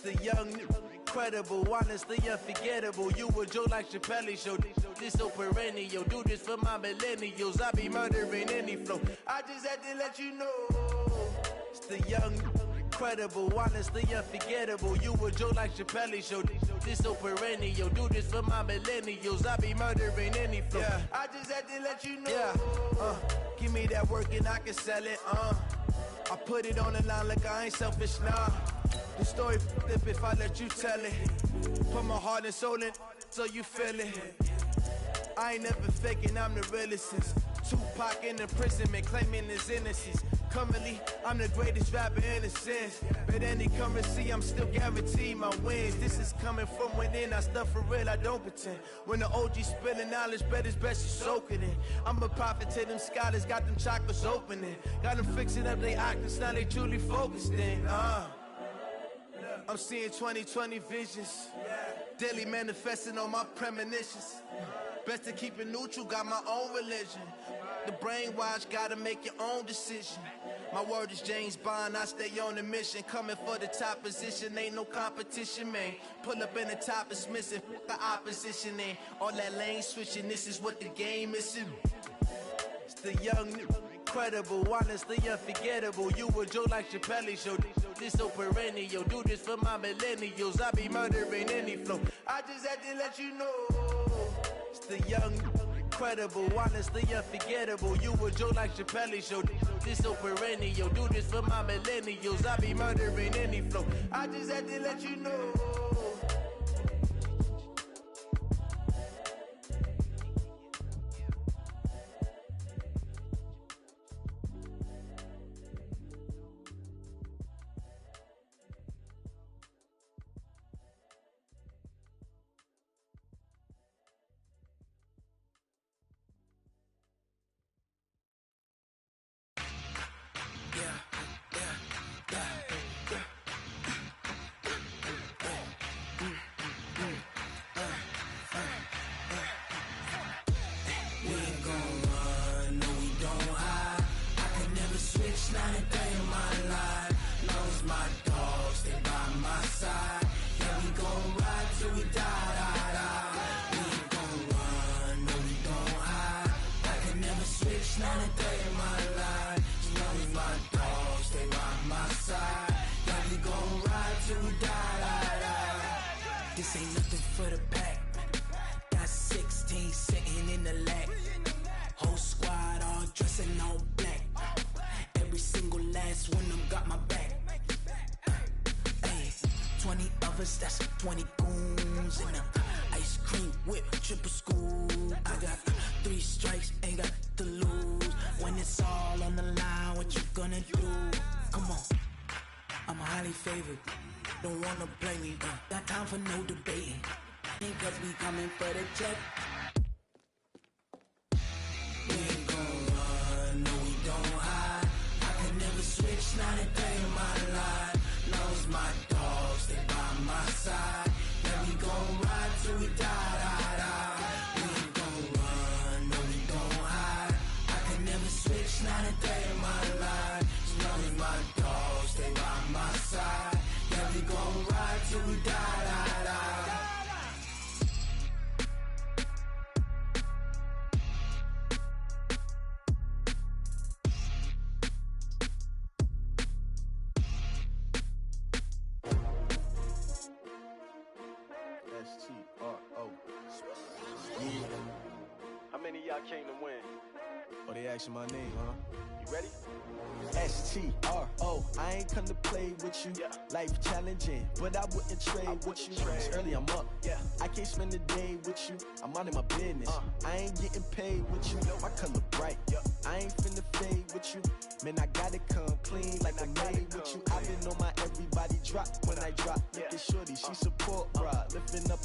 The young, incredible, honestly unforgettable. You a Joe like Chappelle show. This so perennial. Do this for my millennials. I be murdering any flow. I just had to let you know. It's the young, incredible, honestly unforgettable. You a Joe like Chappelle show. This so perennial. Do this for my millennials. I be murdering any flow. Yeah. I just had to let you know. Yeah. Give me that work and I can sell it. I put it on the line like I ain't selfish, nah. The story flip if I let you tell it. Put my heart and soul in so you feel it. I ain't never faking, I'm the realest since Tupac in imprisonment, claiming his innocence. Currently, I'm the greatest rapper in a sense. But any currency, I'm still guaranteed my wins. This is coming from within, I stuff for real, I don't pretend. When the OG spilling knowledge, bet it's best you soak it in. I'm a prophet to them scholars, got them chakras opening. Got them fixing up their octaves, now they truly focused in. I'm seeing 2020 visions, daily manifesting on my premonitions. Best to keep it neutral, got my own religion. The brainwash, gotta make your own decision. My word is James Bond, I stay on a mission. Coming for the top position, ain't no competition, man. Pull up in the top is missing, the opposition ain't. All that lane switching, this is what the game is. It's the young, incredible, honestly unforgettable. You a Joe like Chappelle show. This so perennial. Do this for my millennials. I be murdering any flow. I just had to let you know. It's the young, incredible, honestly unforgettable. You a Joe like Chappelle show. This so perennial. Do this for my millennials. I be murdering any flow. I just had to let you know. This ain't nothing for the pack. Got 16 sitting in the lap. Whole squad all dressing all black. Every single last one of them got my back. Hey, 20 of us, that's 20 goons in a ice cream whip, triple school. I got 3 strikes, ain't got to lose. When it's all on the line, what you gonna do? Come on, I'm highly favored. Don't wanna blame me, got time for no debating. Cause we coming for the check. We ain't gon' run, no we don't hide. I can never switch, not a day in my life. Long as my dogs, they by my side. Yeah, we gon' ride till we die. We ain't gon' run, no we don't hide. I can never switch, not a day in my life. As long as my dogs, they by my side. Yeah, we gon' ride till we die. S-T-R-O. Yeah. How many of y'all came to win? Oh, they asking my name, huh? You ready? S-T-R-O. I ain't come to play with you. Yeah. Life challenging, but I wouldn't trade with you. It's early, I'm up. Yeah. I can't spend the day with you. I'm out of my business. I ain't getting paid with you. My color bright. Yeah. I ain't finna fade with you. Man, I gotta come clean like I'm made with you. I've been on my everybody drop when I drop. Look at shorty, she support ride. Lifting up,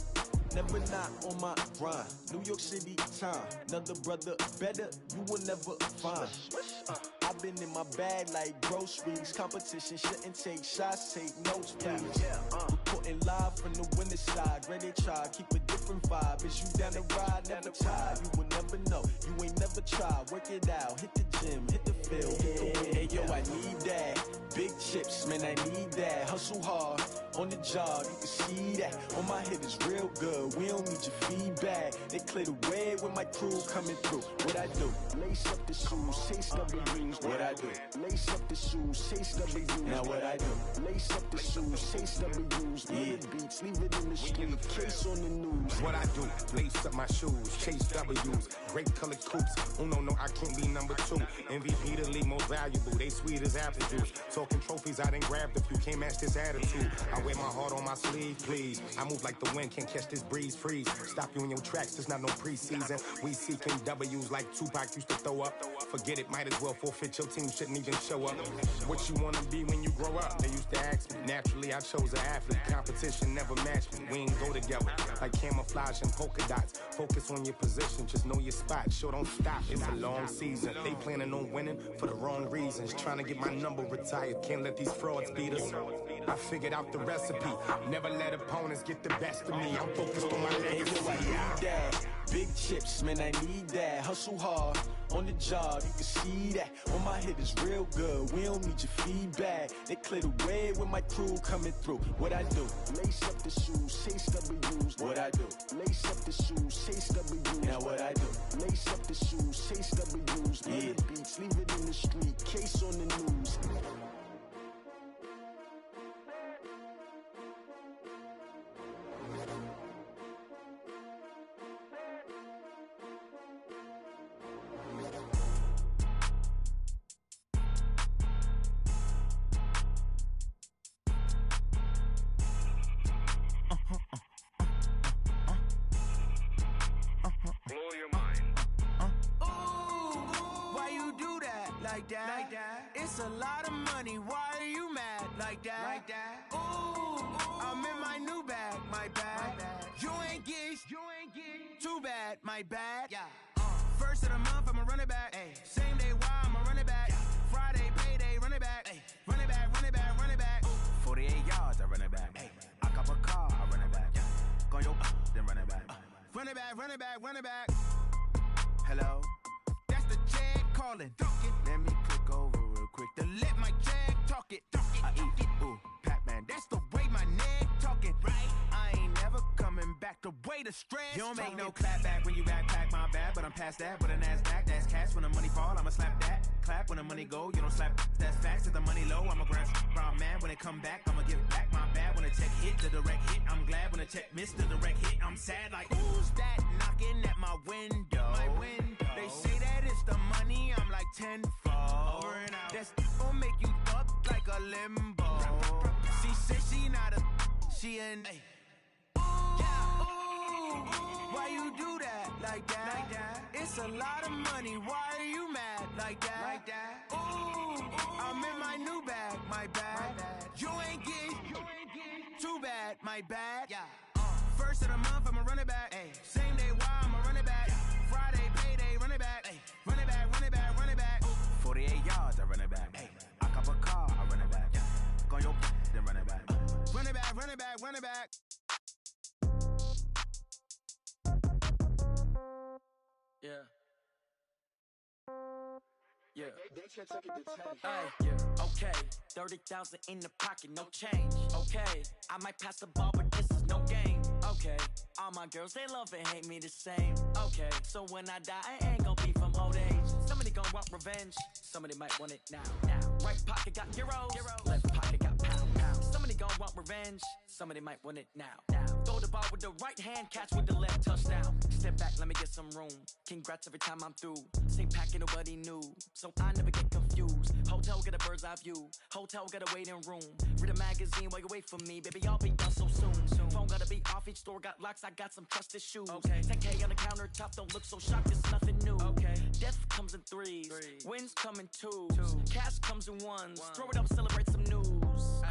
never not on my grind. New York City time. Another brother better, you will never find. I've been in my bag like groceries. Competition shouldn't take shots, take notes, please. Reporting live from the winter side. Ready to try, keep it different vibe. Is you down the ride, never try? You will never know, you ain't never tried. Work it out, hit the gym, hit the field, hit the wind. Hey yo, I need that. Big chips, man, I need that. Hustle hard, on the job, you can see that. On my head is real good, we don't need your feedback. They clear the way with my crew coming through. What I do? Lace up the shoes, chase W's. What I do? Lace up the shoes, chase W's. Now what I do? Lace up the shoes, chase W's. Yeah. Beats, leave it in the street, case on the news. What I do? Lace up my shoes, chase W's. Great colored coops. No, I can't be number 2. MVP the league most valuable. They sweet as apple juice. Talking trophies, I done grabbed a few. Can't match this attitude. I wear my heart on my sleeve, please. I move like the wind, can't catch this breeze, freeze. Stop you in your tracks, there's not no preseason. We seeking W's like Tupac used to throw up. Forget it, might as well forfeit. Your team shouldn't even show up. What you wanna be when you grow up? They used to ask me. Naturally, I chose an athlete. Competition never matched me. We ain't go together like camouflage and polka dots. Focus on your position, just know your spot. Sure, don't stop. It's a long season. They planning on winning for the wrong reasons. Trying to get my number retired. Can't let these frauds beat us. I figured out the recipe. Never let opponents get the best of me. I'm focused on my legacy. I need that. Big chips, man, I need that. Hustle hard, on the job, you can see that. On my head is real good, we don't need your feedback. They clear the way with my crew coming through. What I do? Lace up the shoes, chase W's. What I do? Lace up the shoes, chase W's. Now what I do? Lace up the shoes, chase W's. Yeah. Beats, leave it in the street, case on the news. It's a lot of money, why are you mad like that? Ooh, I'm in my new bag, my bad. You ain't get too bad, my bad. Yeah. First of the month, I'ma run it back. Ay. Same day, why I'ma run it back. Friday, payday, run it back. Ay. Run it back, run it back, run it back. 48 yards, I run it back. Ay. I cop a car, I run it back. Go your then run it back. Run it back, run it back, run it back. Hello? That's the check calling. Let me click over real quick to let my check talk it. I eat it, ooh, Pac-Man. That's the way my neck talking. Right? I ain't never coming back the way the stress. You don't make no clap back when you backpack, my bad. But I'm past that with a NASDAQ. That's cash when the money fall, I'ma slap that. Clap when the money go, you don't slap. That's facts. If the money low, I'ma grab brown man. When it come back, I'ma give back my bad. When the check hit, the direct hit. I'm glad when the check missed the direct hit. I'm sad like, who's that knocking at my window? My window. They say that it's the money, I'm like tenfold. Over and out. That's gon' make you up like a limbo. She said she not a, she an. Ooh, yeah, ooh, why you do that like that? It's a lot of money, why are you mad like that? Ooh, I'm in my new bag, my bad. You ain't get too bad, my bad. Yeah. First of the month, I'ma run it back. Ay. Same day, why I'ma run it back. Friday, payday, run it back. Ay. Run it back, run it back, run it back. 48 yards, I run it back. Ay. I cop a car, I run it back. Go your then run it back. Run it back, run it back, run it back. Yeah. Yeah. Hey, yeah. Okay, 30,000 in the pocket, no change. Okay, I might pass the ball, but this is no game. Okay, all my girls, they love and hate me the same. Okay, so when I die, I ain't gon' be from old age. Somebody gon' want revenge, somebody might want it now. Right pocket got euros, left pocket got pound. Somebody gon' want revenge, somebody might want it now. Throw the ball with the right hand, catch with the left, touchdown. Step back, let me get some room. Congrats every time I'm through. Same packet, nobody knew, so I never get confused. Hotel get a bird's eye view, hotel got a waiting room. Read a magazine while you wait for me, baby, I'll be done so soon. Phone gotta be off, each store got locks, I got some trusted shoes. 10K on the countertop, don't look so shocked, it's nothing new. Death comes in threes, wins come in twos. Cash comes in ones, throw it up, celebrate some news.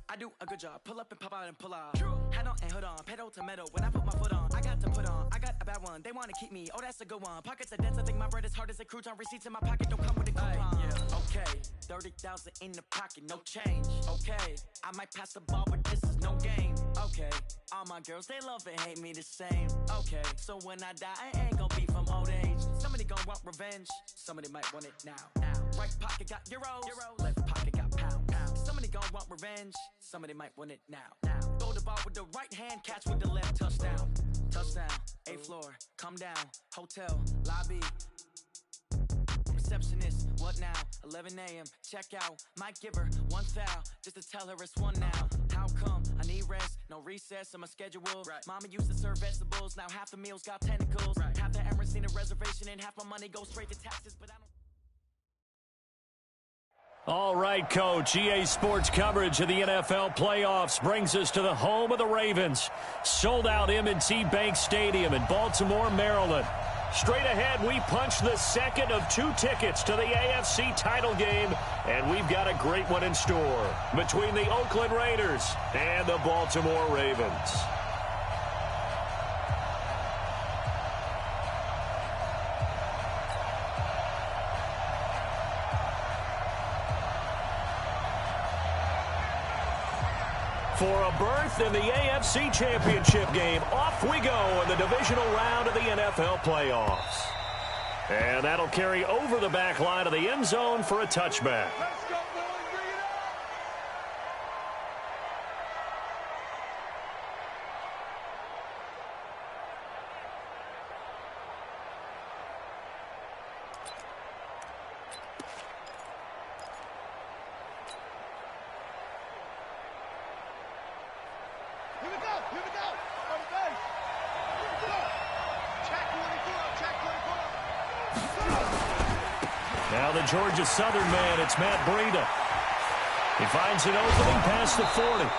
I do a good job, pull up and pop out and pull out. Head on and hood on, pedal to metal. When I put my foot on, I got to put on. I got a bad one, they wanna keep me, oh that's a good one. Pockets are dense, I think my bread is hard as a crouton. Receipts in my pocket don't come with a coupon. Okay, 30,000 in the pocket, no change. Okay, I might pass the ball, but this is no game. Okay, all my girls, they love and hate me the same. Okay, so when I die, I ain't gonna be from old age. Somebody gonna want revenge, somebody might want it now. Right pocket got euros, left pocket got pounds. Somebody gonna want revenge, somebody might want it now. Throw the ball with the right hand, catch with the left, touchdown. Touchdown, 8th floor, come down, hotel, lobby. Receptionist, what now? 11 a.m. Check out. Might give her one foul just to tell her it's one now. How come? I need rest, no recess on my schedule. Right. Mama used to serve vegetables, now half the meals got tentacles. Right. Half the Emirates need a reservation and half my money goes straight to taxes, but I don't. All right, Coach. EA Sports coverage of the NFL playoffs brings us to the home of the Ravens. Sold out M&T Bank Stadium in Baltimore, Maryland. Straight ahead, we punch the second of 2 tickets to the AFC title game, and we've got a great one in store between the Oakland Raiders and the Baltimore Ravens. For a berth in the AFC Championship game, off we go in the divisional round of the NFL playoffs. And that'll carry over the back line of the end zone for a touchback. Let's go, boys. Bring it up. Here we go. Here we go. On the base. Here we go. Check 24. Check 24. Now the Georgia Southern man, it's Matt Breida. He finds an opening past the 40.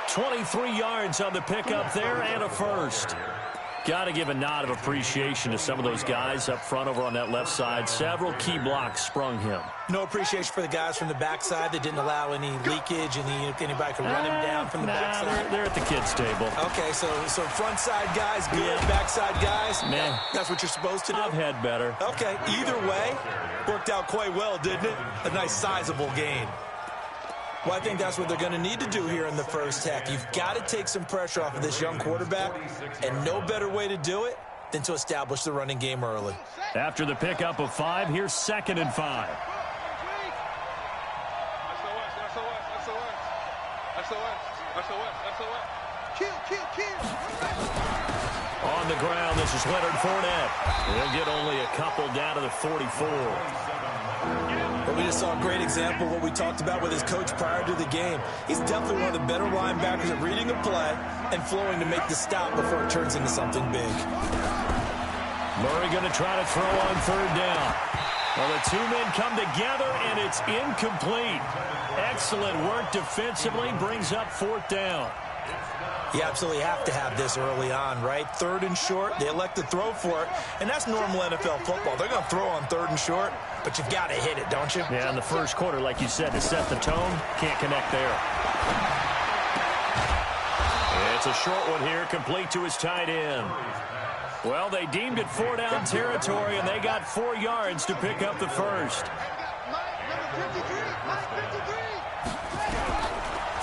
23 yards on the pickup there and a first. Got to give a nod of appreciation to some of those guys up front over on that left side. Several key blocks sprung him. No appreciation for the guys from the backside that didn't allow any leakage and anybody could run him down from the backside. They're at the kids' table. Okay, so front side guys good, backside guys, Man, that's what you're supposed to do? I've had better. Okay, either way, worked out quite well, didn't it? A nice sizable gain. Well, I think that's what they're going to need to do here in the first half. You've got to take some pressure off of this young quarterback, and no better way to do it than to establish the running game early. After the pickup of 5, here's 2nd and 5. On the ground, this is Leonard Fournette. He'll get only a couple down to the 44. But we just saw a great example of what we talked about with his coach prior to the game. He's definitely one of the better linebackers at reading a play and flowing to make the stop before it turns into something big. Murray going to try to throw on 3rd down. Well, the 2 men come together, and it's incomplete. Excellent work defensively, brings up 4th down. You absolutely have to have this early on, right? 3rd and short, they elect to throw for it, and that's normal NFL football. They're going to throw on 3rd and short, but you've got to hit it, don't you? Yeah, in the first quarter, like you said, to set the tone, can't connect there. It's a short one here, complete to his tight end. Well, they deemed it 4-down territory, and they got 4 yards to pick up the first.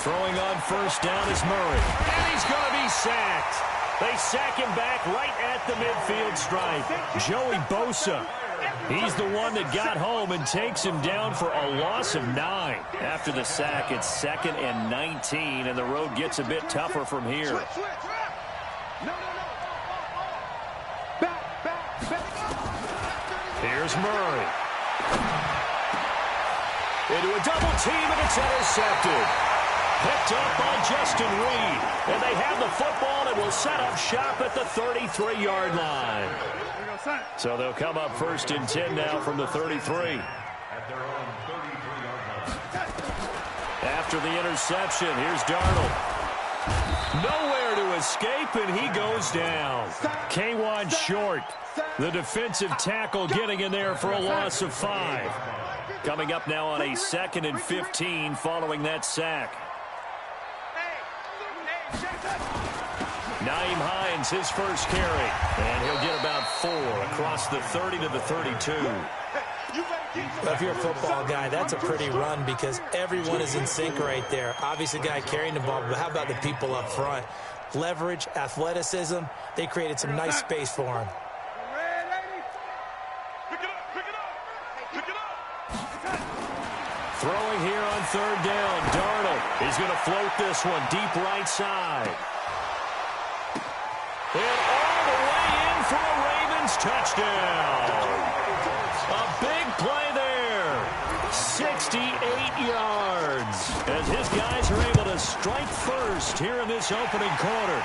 Throwing on 1st down is Murray. And he's going to be sacked. They sack him back right at the midfield stripe. Joey Bosa. He's the one that got home and takes him down for a loss of 9. After the sack, it's 2nd and 19, and the road gets a bit tougher from here. Here's Murray. Into a double team, and it's intercepted. Picked up by Justin Reed. And they have the football and will set up shop at the 33-yard line. So they'll come up 1st and 10 now from the 33. After the interception, here's Darnold. Nowhere to escape, and he goes down. K'Wan Short, the defensive tackle, getting in there for a loss of 5. Coming up now on a 2nd and 15 following that sack. Nyheim Hines, his first carry, and he'll get about 4 across the 30 to the 32. Well, if you're a football guy, that's a pretty run because everyone is in sync right there. Obviously, the guy carrying the ball, but how about the people up front? Leverage, athleticism, they created some nice space for him. Throwing here on third down, Darnold. He's going to float this one deep right side. And all the way in for a Ravens touchdown. A big play there. 68 yards. As his guys are able to strike first here in this opening quarter.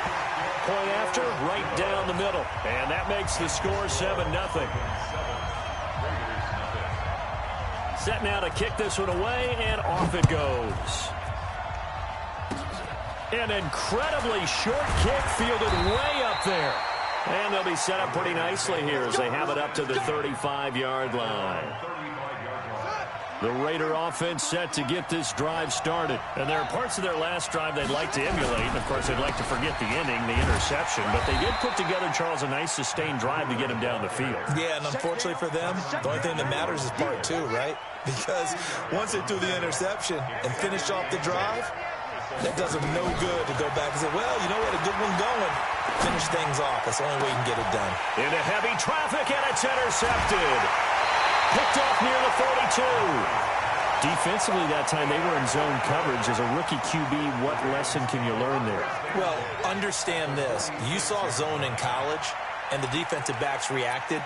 Point after, right down the middle. And that makes the score 7-0. Set now to kick this one away, and off it goes. An incredibly short kick fielded way up there. And they'll be set up pretty nicely here as they have it up to the 35-yard line. The Raider offense set to get this drive started. And there are parts of their last drive they'd like to emulate. And, of course, they'd like to forget the inning, the interception. But they did put together, Charles, a nice sustained drive to get him down the field. Yeah, and unfortunately for them, the only thing that matters is part two, right? Because once they threw the interception and finished off the drive, that does them no good to go back and say, well, you know what, a good one going. Finish things off. That's the only way you can get it done. Into heavy traffic, and it's intercepted. Picked off near the 42. Defensively that time, they were in zone coverage. As a rookie QB, what lesson can you learn there? Well, understand this. You saw zone in college, and the defensive backs reacted,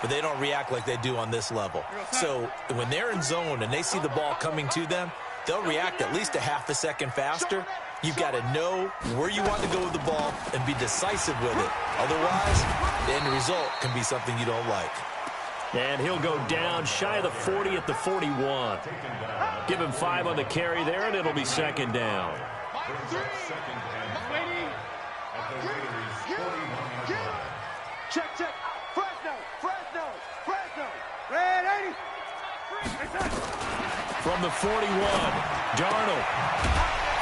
but they don't react like they do on this level. So when they're in zone and they see the ball coming to them, they'll react at least a half a second faster. You've got to know where you want to go with the ball and be decisive with it. Otherwise, the end result can be something you don't like. And he'll go down shy of the 40 at the 41. Give him 5 on the carry there, and it'll be second down. Check. Fresno. Red 80. From the 41, Darnold.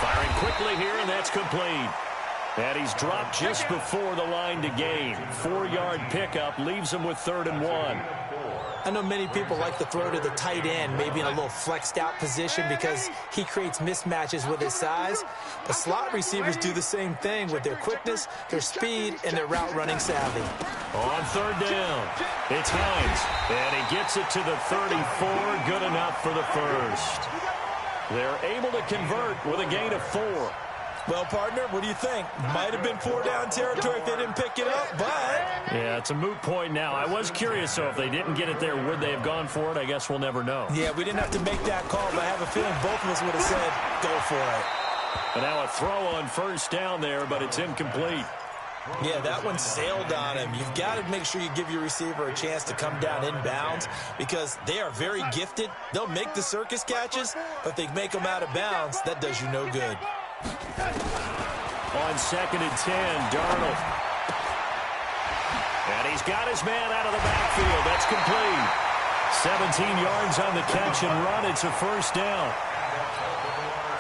Firing quickly here, and that's complete. And he's dropped just before the line to gain. 4-yard pickup leaves him with 3rd and 1. I know many people like to throw to the tight end, maybe in a little flexed out position because he creates mismatches with his size. But slot receivers do the same thing with their quickness, their speed, and their route running savvy. On 3rd down, it's Hines. And he gets it to the 34, good enough for the first. They're able to convert with a gain of 4. Well, partner, what do you think? Might have been 4-down territory if they didn't pick it up, but... Yeah, it's a moot point now. I was curious, so if they didn't get it there, would they have gone for it? I guess we'll never know. Yeah, we didn't have to make that call, but I have a feeling both of us would have said, go for it. And now a throw on 1st down there, but it's incomplete. Yeah, that one sailed on him. You've got to make sure you give your receiver a chance to come down inbounds because they are very gifted. They'll make the circus catches, but if they make them out of bounds, that does you no good. On 2nd and 10, Darnold. And he's got his man out of the backfield. That's complete. 17 yards on the catch and run. It's a 1st down.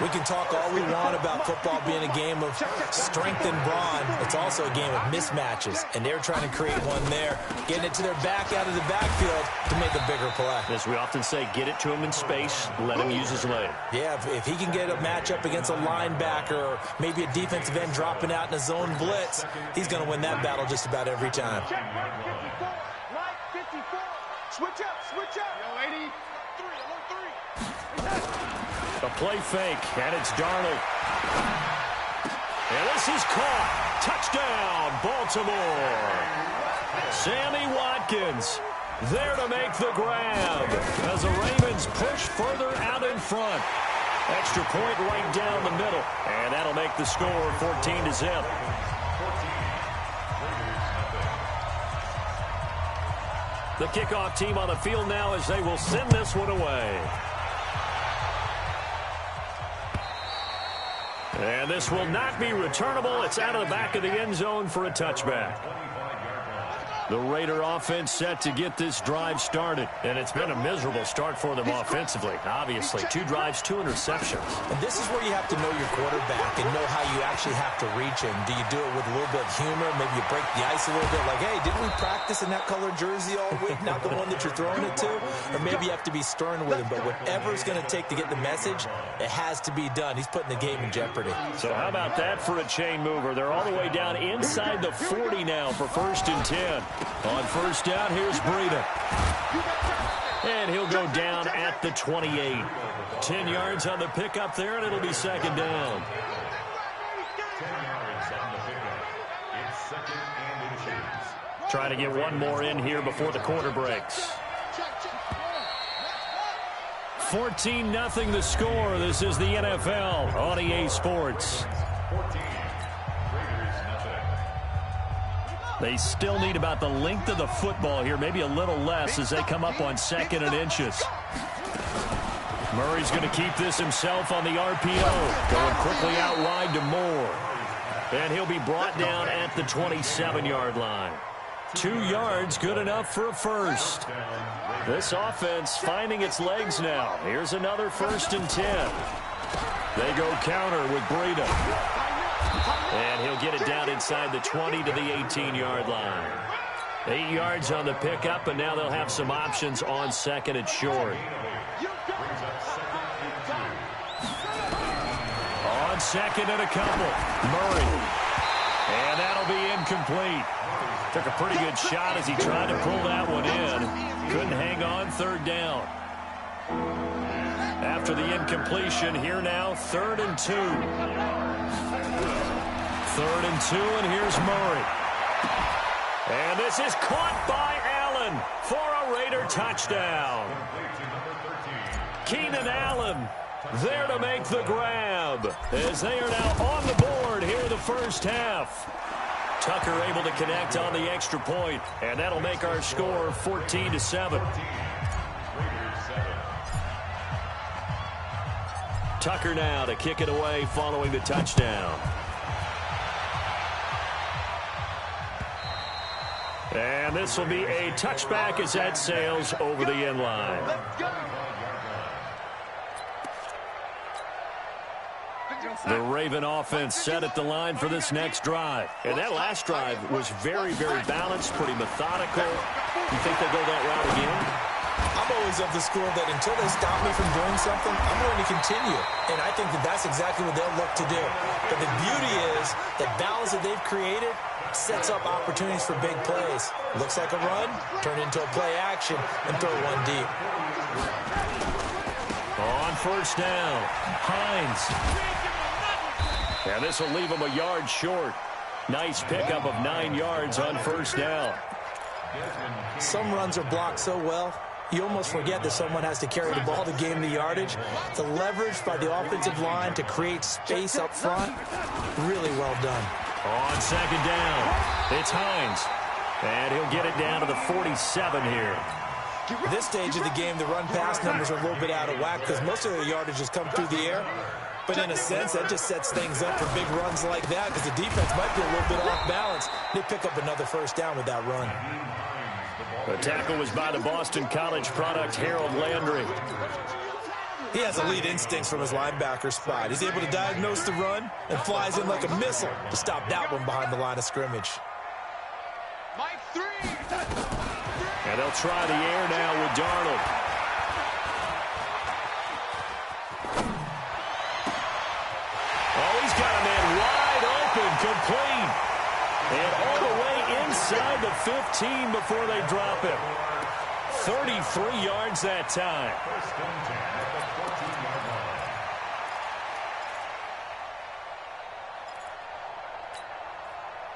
We can talk all we want about football being a game of strength and brawn. It's also a game of mismatches, and they're trying to create one there, getting it to their back out of the backfield to make a bigger play. As we often say, get it to him in space, let him use his leg. Yeah, if he can get a matchup against a linebacker or maybe a defensive end dropping out in a zone blitz, he's going to win that battle just about every time. Line 54. Switch up. Yo, 83. A play fake, and it's Darnold. And this is caught. Touchdown, Baltimore. Sammy Watkins there to make the grab as the Ravens push further out in front. Extra point right down the middle, and that'll make the score 14-0. The kickoff team on the field now as they will send this one away. And this will not be returnable. It's out of the back of the end zone for a touchback. The Raider offense set to get this drive started. And it's been a miserable start for them offensively. Obviously, 2 drives, 2 interceptions. And this is where you have to know your quarterback and know how you actually have to reach him. Do you do it with a little bit of humor? Maybe you break the ice a little bit like, hey, didn't we practice in that colored jersey all week? Not the one that you're throwing it to? Or maybe you have to be stern with him. But whatever it's going to take to get the message, it has to be done. He's putting the game in jeopardy. So how about that for a chain mover? They're all the way down inside the 40 now for 1st and 10. On 1st down, here's Breida. And he'll go down at the 28. 10 yards on the pickup there, and it'll be 2nd down. 10 yards on the pickup. It's 2nd and inches. Trying to get one more in here before the quarter breaks. 14-0 the score. This is the NFL on EA Sports. 14. They still need about the length of the football here, maybe a little less as they come up on 2nd and inches. Murray's going to keep this himself on the RPO. Going quickly out wide to Moore. And he'll be brought down at the 27-yard line. 2 yards, good enough for a first. This offense finding its legs now. Here's another 1st and 10. They go counter with Breida. And he'll get it down inside the 20 to the 18-yard line. 8 yards on the pickup, and now they'll have some options on 2nd and short. On 2nd and a couple, Murray. And that'll be incomplete. Took a pretty good shot as he tried to pull that one in. Couldn't hang on, 3rd down. After the incompletion, here now, 3rd and 2. 3rd and 2, and here's Murray. And this is caught by Allen for a Raider touchdown. Keenan Allen there to make the grab as they are now on the board here in the 1st half. Tucker able to connect on the extra point, and that'll make our score 14-7. Tucker now to kick it away following the touchdown. And this will be a touchback as that sails over the end line. The Raven offense set at the line for this next drive. And that last drive was very, very balanced, pretty methodical. You think they'll go that route again? I'm always of the school that until they stop me from doing something, I'm going to continue. And I think that that's exactly what they'll look to do. But the beauty is the balance that they've created sets up opportunities for big plays. Looks like a run, turn into a play action, and throw one deep. On 1st down, Hines. And this will leave him a yard short. Nice pickup of 9 yards on 1st down. Some runs are blocked so well, you almost forget that someone has to carry the ball to gain the yardage. The leverage by the offensive line to create space up front, really well done. On 2nd down, it's Hines. And he'll get it down to the 47 here. At this stage of the game, the run-pass numbers are a little bit out of whack because most of their yardage has come through the air. But in a sense, that just sets things up for big runs like that because the defense might be a little bit off balance. They pick up another 1st down with that run. The tackle was by the Boston College product, Harold Landry. He has elite instincts from his linebacker spot. He's able to diagnose the run and flies in like a missile to stop that one behind the line of scrimmage. And they'll try the air now with Darnold. Oh, he's got a man wide open, complete. And all the way inside the 15 before they drop him. 33 yards that time.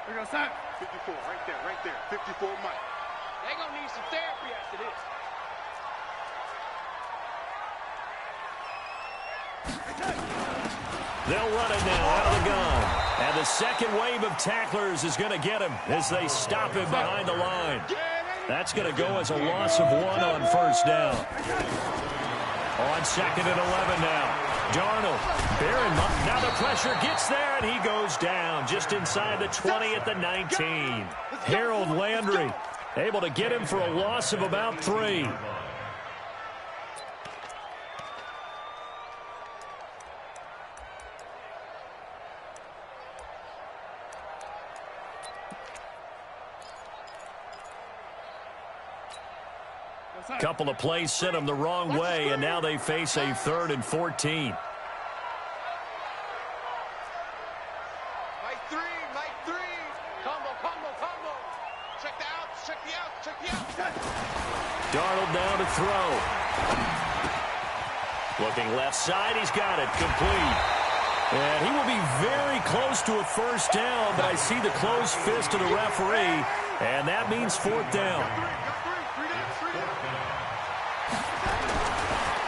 There goes that. 54, right there. 54 Mike. They're going to need some therapy after this. They'll run it now out of the gun. And the second wave of tacklers is going to get him as they stop him behind the line. That's going to go as a loss of 1 on 1st down. On 2nd and 11 now. Darnold, bearing up. Now the pressure gets there, and he goes down just inside the 20 at the 19. Harold Landry Able to get him for a loss of about 3. Couple of plays sent them the wrong way, and now they face a 3rd and 14. Mike 3. Combo. Check the outs. Darnold down to throw. Looking left side, he's got it, complete. And he will be very close to a first down, but I see the closed fist of the referee, and that means 4th down.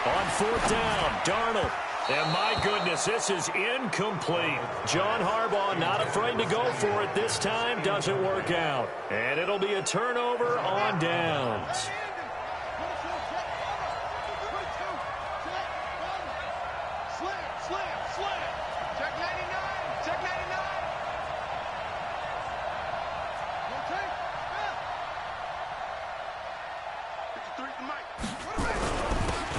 On 4th down, Darnold. And my goodness, this is incomplete. John Harbaugh not afraid to go for it this time. Doesn't work out. And it'll be a turnover on downs. Check 99.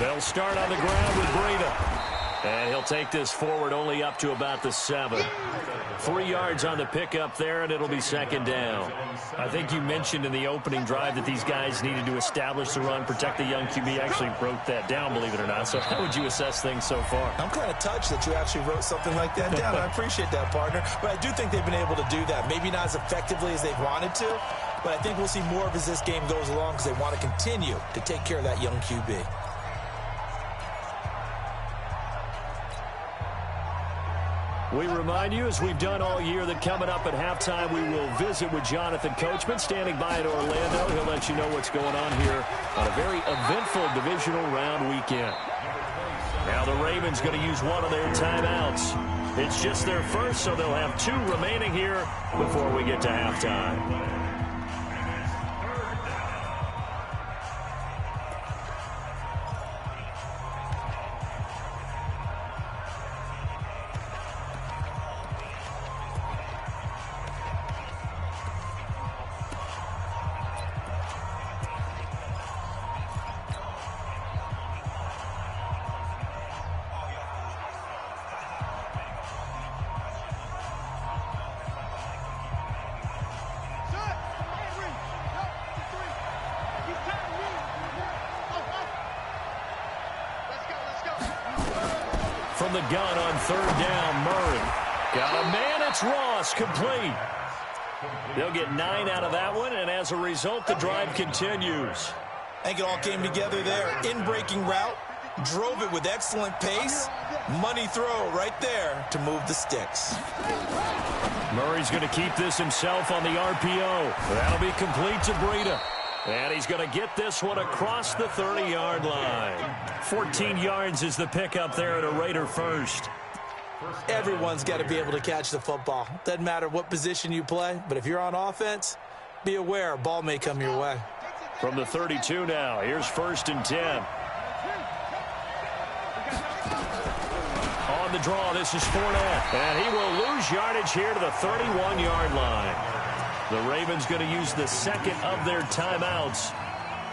They'll start on the ground with Breida. And he'll take this forward only up to about the 7. 3 yards on the pickup there, and it'll be 2nd down. I think you mentioned in the opening drive that these guys needed to establish the run, protect the young QB. I actually wrote that down, believe it or not. So how would you assess things so far? I'm kind of touched that you actually wrote something like that down. I appreciate that, partner. But I do think they've been able to do that. Maybe not as effectively as they've wanted to, but I think we'll see more of as this game goes along because they want to continue to take care of that young QB. We remind you, as we've done all year, that coming up at halftime, we will visit with Jonathan Coachman, standing by at Orlando. He'll let you know what's going on here on a very eventful divisional round weekend. Now the Ravens going to use one of their timeouts. It's just their first, so they'll have 2 remaining here before we get to halftime. From the gun on 3rd down, Murray. Got a man, it's Ross, complete. They'll get 9 out of that one, and as a result, the drive continues. I think it all came together there. In-breaking route, drove it with excellent pace. Money throw right there to move the sticks. Murray's going to keep this himself on the RPO. That'll be complete to Breida. And he's going to get this one across the 30-yard line. 14 yards is the pickup there at a Raider first. Everyone's got to be able to catch the football. Doesn't matter what position you play, but if you're on offense, be aware a ball may come your way. From the 32 now, here's 1st and 10. On the draw, this is Fournette. And he will lose yardage here to the 31-yard line. The Ravens going to use the 2nd of their timeouts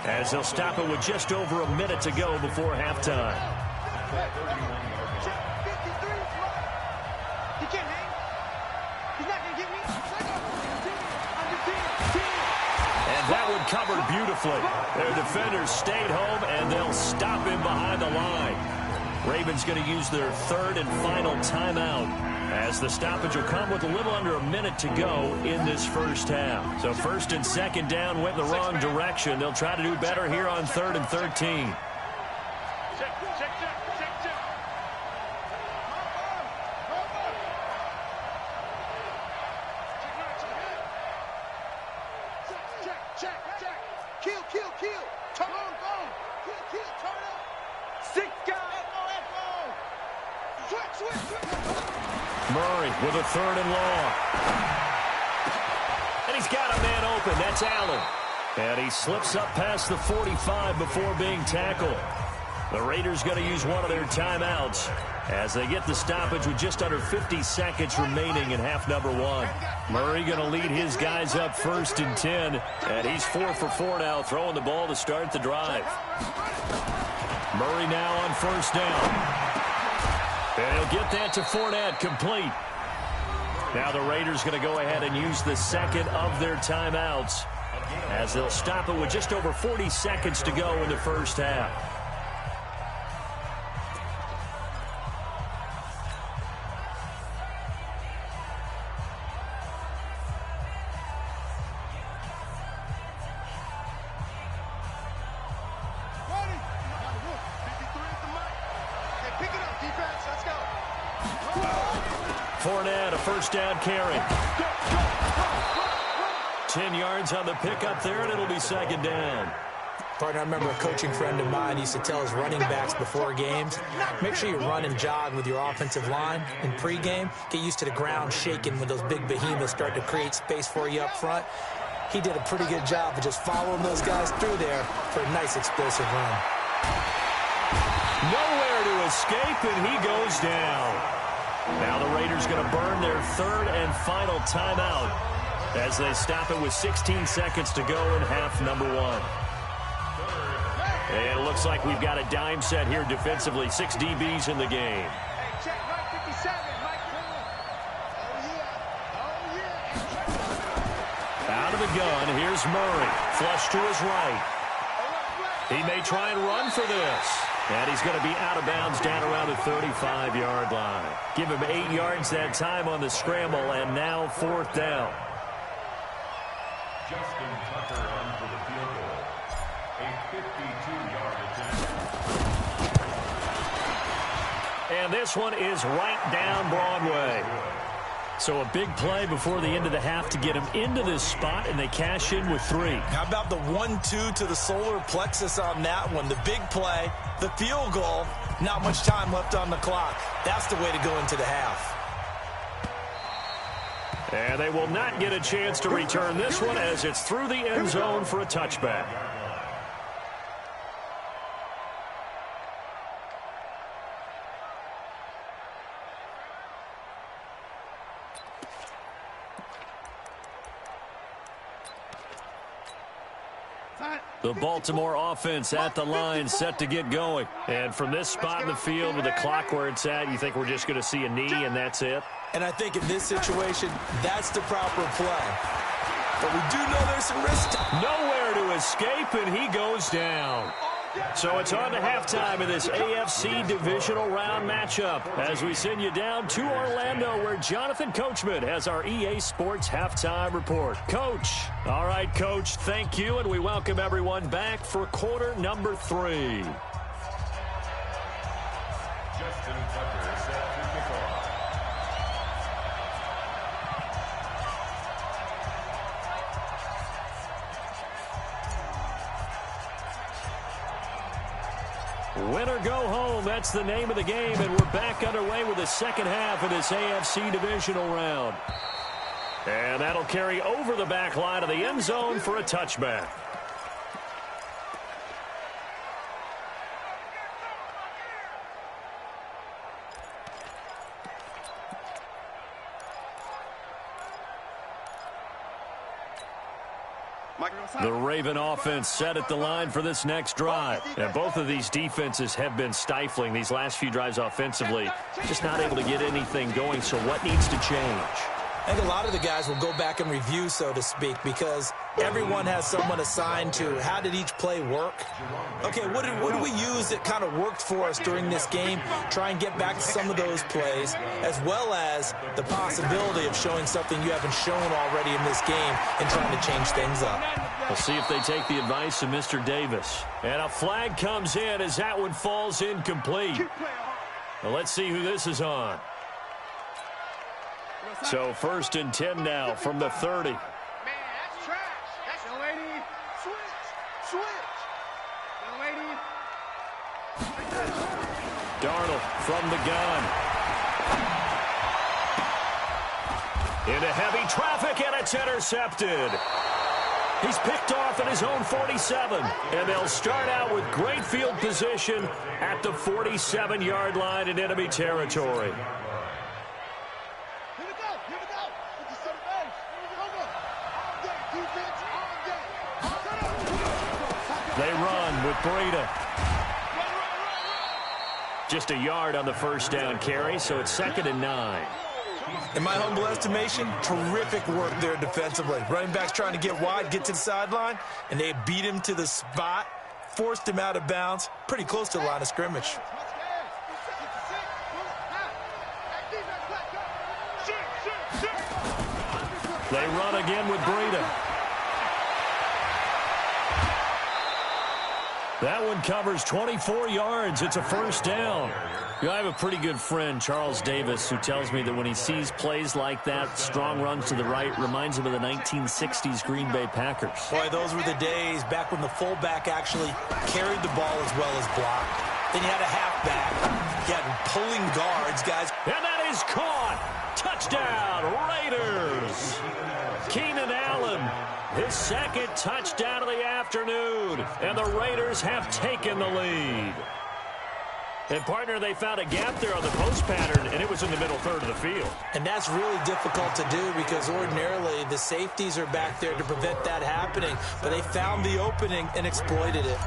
as they'll stop it with just over a minute to go before halftime. And that one covered beautifully. Their defenders stayed home, and they'll stop him behind the line. Ravens going to use their 3rd and final timeout, as the stoppage will come with a little under a minute to go in this first half. So 1st and 2nd down went the wrong direction. They'll try to do better here on 3rd and 13. Kill. Turn on, go. Kill, turn up. Stick down. Switch. Murray with a 3rd and long. And he's got a man open. That's Allen. And he slips up past the 45 before being tackled. The Raiders going to use one of their timeouts as they get the stoppage with just under 50 seconds remaining in half number one. Murray going to lead his guys up 1st and 10, and he's 4 for 4 now, throwing the ball to start the drive. Murray now on 1st down. And he'll get that to Fournette, complete. Now the Raiders going to go ahead and use the second of their timeouts as they'll stop it with just over 40 seconds to go in the first half. Fournette, a first down carry. 10 yards on the pickup there, and it'll be 2nd down. Partner, I remember a coaching friend of mine used to tell his running backs before games, make sure you run and jog with your offensive line in pregame. Get used to the ground shaking when those big behemoths start to create space for you up front. He did a pretty good job of just following those guys through there for a nice explosive run. Nowhere to escape, and he goes down. Now the Raiders going to burn their 3rd and final timeout as they stop it with 16 seconds to go in half number one. And it looks like we've got a dime set here defensively. 6 DBs in the game. Out of the gun, here's Murray. Flush to his right. He may try and run for this. And he's going to be out of bounds down around the 35-yard line. Give him 8 yards that time on the scramble, and now 4th down. Justin Tucker on for the field goal. A 52-yard attempt. And this one is right down Broadway. So a big play before the end of the half to get him into this spot, and they cash in with 3. How about the 1-2 to the solar plexus on that one? The big play, the field goal, not much time left on the clock. That's the way to go into the half. And they will not get a chance to return this one as it's through the end zone for a touchback. The Baltimore offense at the line, set to get going. And from this spot in the field with the clock where it's at, you think we're just going to see a knee and that's it? And I think in this situation, that's the proper play. But we do know there's some risk. Nowhere to escape, and he goes down. So it's on to halftime of this AFC divisional round matchup as we send you down to Orlando where Jonathan Coachman has our EA Sports halftime report. Coach. All right, Coach, thank you, and we welcome everyone back for quarter number 3. Justin Tucker set to kick off. Win or go home, that's the name of the game, and we're back underway with the second half of this AFC divisional round. And that'll carry over the back line of the end zone for a touchback. The Raven offense set at the line for this next drive. And both of these defenses have been stifling these last few drives offensively. Just not able to get anything going, so what needs to change? I think a lot of the guys will go back and review, so to speak, because everyone has someone assigned to how did each play work. Okay, what did we use that kind of worked for us during this game? Try and get back to some of those plays, as well as the possibility of showing something you haven't shown already in this game and trying to change things up. We'll see if they take the advice of Mr. Davis. And a flag comes in as that one falls incomplete. Well, let's see who this is on. So 1st and 10 now from the 30. Man, that's trash. That's no lady. Switch. No lady. Darnold from the gun. Into heavy traffic, and it's intercepted. He's picked off at his own 47, and they'll start out with great field position at the 47-yard line in enemy territory. Here we go. Here we go. It's the center base. Over. On deck. Defense on deck. They run with Breida. Just a yard on the first down carry, so it's 2nd and 9. In my humble estimation, terrific work there defensively. Running back's trying to get wide, get to the sideline, and they beat him to the spot, forced him out of bounds, pretty close to the line of scrimmage. They run again with Breida. That one covers 24 yards. It's a first down. I have a pretty good friend, Charles Davis, who tells me that when he sees plays like that, strong runs to the right, reminds him of the 1960s Green Bay Packers. Boy, those were the days back when the fullback actually carried the ball as well as blocked. Then you had a halfback. You had pulling guards, guys. And that is caught. Touchdown, Raiders. Keenan Allen, his 2nd touchdown of the afternoon. And the Raiders have taken the lead. And, partner, they found a gap there on the post pattern, and it was in the middle third of the field. And that's really difficult to do because ordinarily the safeties are back there to prevent that happening. But they found the opening and exploited it.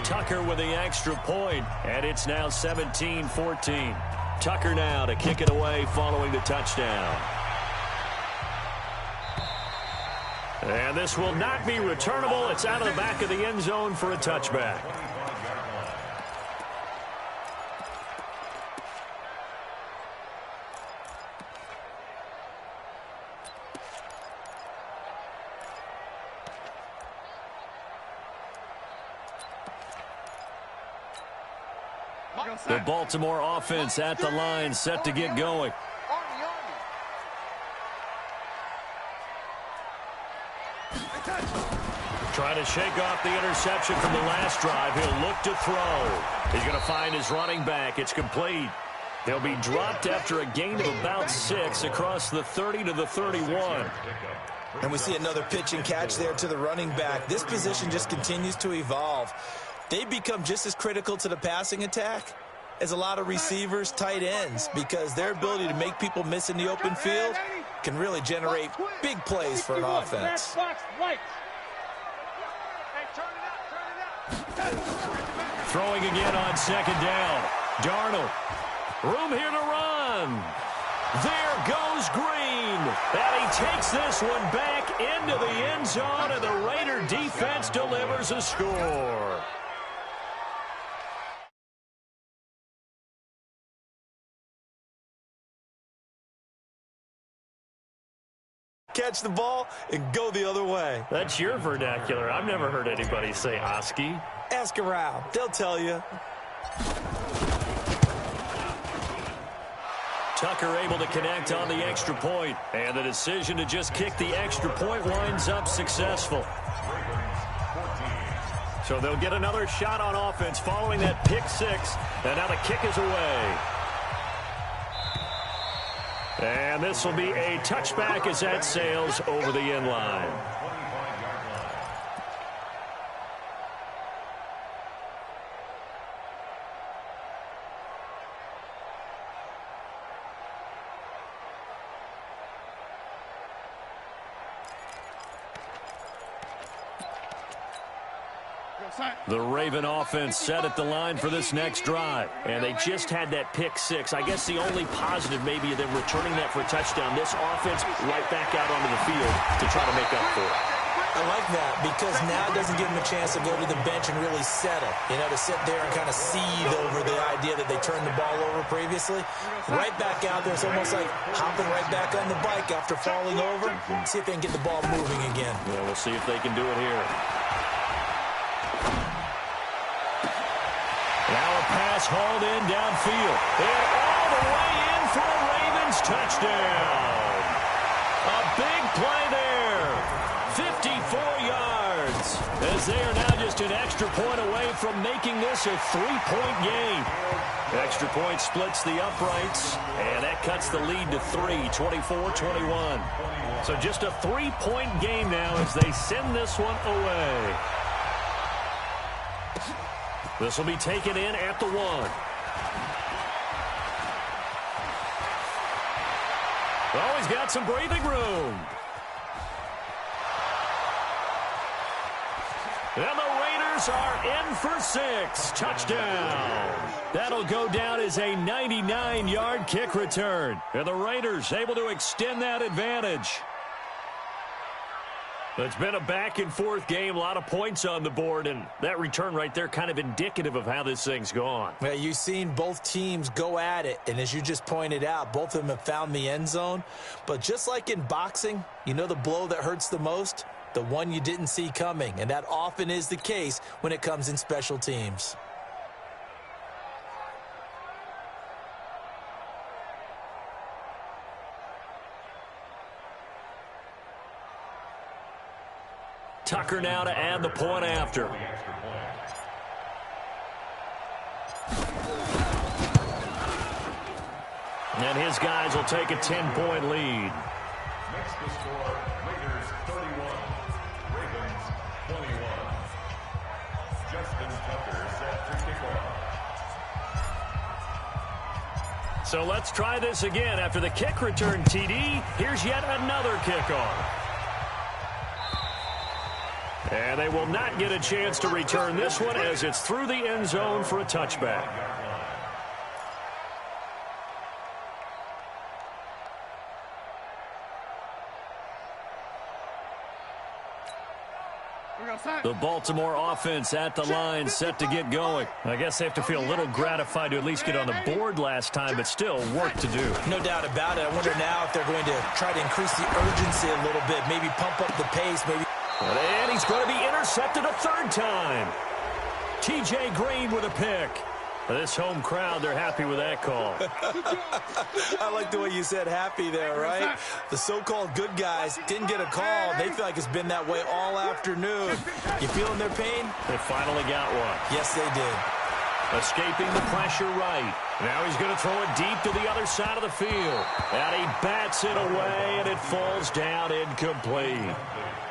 Tucker with the extra point, and it's now 17-14. Tucker now to kick it away following the touchdown. And this will not be returnable. It's out of the back of the end zone for a touchback. The Baltimore offense at the line, set to get going. Trying to shake off the interception from the last drive. He'll look to throw. He's going to find his running back. It's complete. He'll be dropped after a gain of about 6 across the 30 to the 31. And we see another pitch and catch there to the running back. This position just continues to evolve. They become just as critical to the passing attack as a lot of receivers, tight ends, because their ability to make people miss in the open field can really generate big plays for an offense. Throwing again on 2nd down. Darnold. Room here to run. There goes Green. And he takes this one back into the end zone, and the Raider defense delivers a score. Catch the ball and go the other way. That's your vernacular. I've never heard anybody say Oski. Ask around. They'll tell you. Tucker able to connect on the extra point. And the decision to just kick the extra point winds up successful. So they'll get another shot on offense following that pick 6. And now the kick is away. And this will be a touchback as that sails over the end line. The Raven offense set at the line for this next drive. And they just had that pick 6. I guess the only positive maybe of them returning that for a touchdown. This offense right back out onto the field to try to make up for it. I like that because now it doesn't give them a chance to go to the bench and really settle. You know, to sit there and kind of seethe over the idea that they turned the ball over previously. Right back out there. It's almost like hopping right back on the bike after falling over. See if they can get the ball moving again. Yeah, we'll see if they can do it here. Now a pass hauled in downfield. And all the way in for a Ravens touchdown. A big play there. 54 yards. As they are now just an extra point away from making this a 3-point game. Extra point splits the uprights, and that cuts the lead to 3, 24-21. So just a 3-point game now as they send this one away. This will be taken in at the 1. Oh, he's got some breathing room. And the Raiders are in for 6. Touchdown. That'll go down as a 99-yard kick return. And the Raiders able to extend that advantage. It's been a back-and-forth game, a lot of points on the board, and that return right there kind of indicative of how this thing's gone. Well, you've seen both teams go at it, and as you just pointed out, both of them have found the end zone. But just like in boxing, you know the blow that hurts the most? The one you didn't see coming, and that often is the case when it comes in special teams. Tucker now to add the point after. And his guys will take a 10-point lead. Next to score, Raiders 31, Ravens 21. Justin Tucker set to kick off. So let's try this again. After the kick return, TD, here's yet another kickoff. And they will not get a chance to return this one as it's through the end zone for a touchback. The Baltimore offense at the line set to get going. I guess they have to feel a little gratified to at least get on the board last time, but still work to do. No doubt about it. I wonder now if they're going to try to increase the urgency a little bit, maybe pump up the pace, maybe. And he's going to be intercepted a 3rd time. T.J. Green with a pick. This home crowd, they're happy with that call. I like the way you said happy there, right? The so-called good guys didn't get a call. They feel like it's been that way all afternoon. You feeling their pain? They finally got one. Yes, they did. Escaping the pressure right. Now he's going to throw it deep to the other side of the field. And he bats it away, and it falls down incomplete.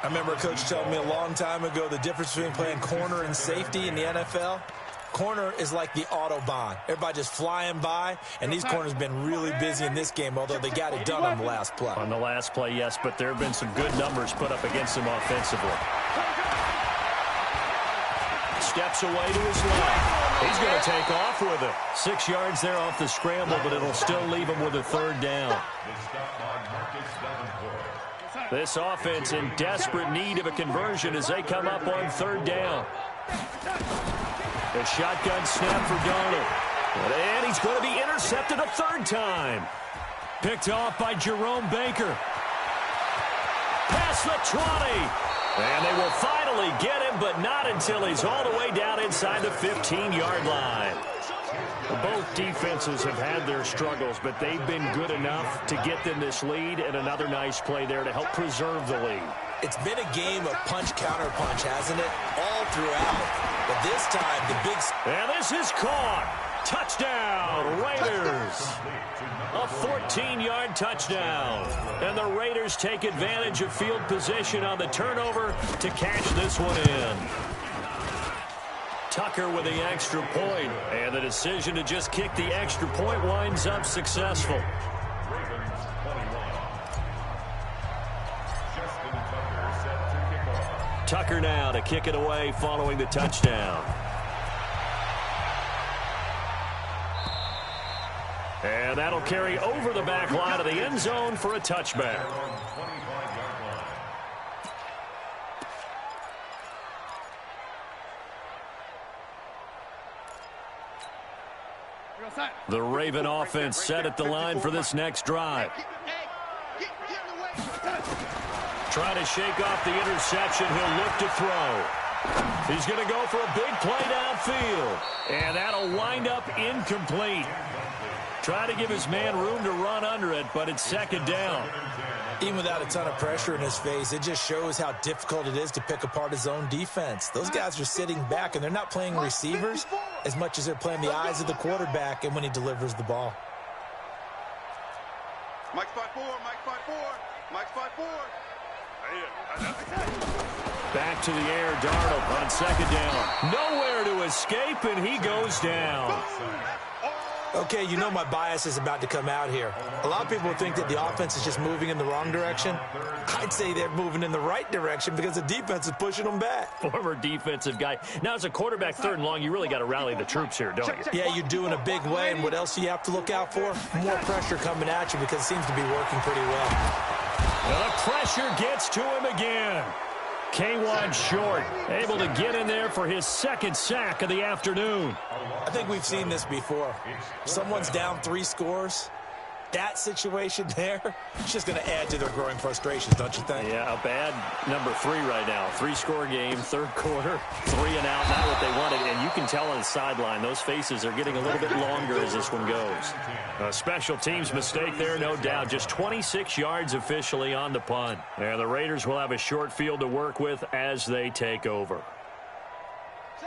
I remember a coach telling me a long time ago the difference between playing corner and safety in the NFL. Corner is like the Autobahn. Everybody just flying by, and these corners have been really busy in this game, although they got it done on the last play. On the last play, yes, but there have been some good numbers put up against him offensively. Steps away to his left. He's going to take off with it. 6 yards there off the scramble, but it'll still leave him with a 3rd down. This offense in desperate need of a conversion as they come up on 3rd down. A shotgun snap for Darnold. And he's going to be intercepted a 3rd time. Picked off by Jerome Baker. Past the 20. And they will finally get him, but not until he's all the way down inside the 15-yard line. Both defenses have had their struggles, but they've been good enough to get them this lead, and another nice play there to help preserve the lead. It's been a game of punch-counter-punch, hasn't it? All throughout. But this time, the big... And this is caught. Touchdown, Raiders. A 14-yard touchdown. And the Raiders take advantage of field position on the turnover to cash this one in. Tucker with the extra point, and the decision to just kick the extra point winds up successful. Tucker now to kick it away following the touchdown. And that'll carry over the back line of the end zone for a touchback. The Raven offense set at the line for this next drive. Trying to shake off the interception. He'll look to throw. He's going to go for a big play downfield. And that'll wind up incomplete. Try to give his man room to run under it, but it's second down. Even without a ton of pressure in his face, it just shows how difficult it is to pick apart his own defense. Those guys are sitting back, and they're not playing receivers as much as they're playing the eyes of the quarterback and when he delivers the ball. Mike 5-4, Mike 5-4, Mike 5-4. Back to the air, Darnold on second down. Nowhere to escape, and he goes down. Okay, you know my bias is about to come out here. A lot of people think that the offense is just moving in the wrong direction. I'd say they're moving in the right direction because the defense is pushing them back. Former defensive guy. Now, as a quarterback, third and long, you really got to rally the troops here, don't you? Yeah, you do in a big way, and what else do you have to look out for? More pressure coming at you because it seems to be working pretty well. Well, the pressure gets to him again. K1 Short able to get in there for his second sack of the afternoon. I think we've seen this before. Someone's down 3 scores. That situation there, it's just going to add to their growing frustrations, don't you think? Yeah, a bad number 3 right now. 3-score game, third quarter, 3 and out, not what they wanted. And you can tell on the sideline, those faces are getting a little bit longer as this one goes. A special teams mistake there, no doubt. Just 26 yards officially on the punt. And the Raiders will have a short field to work with as they take over.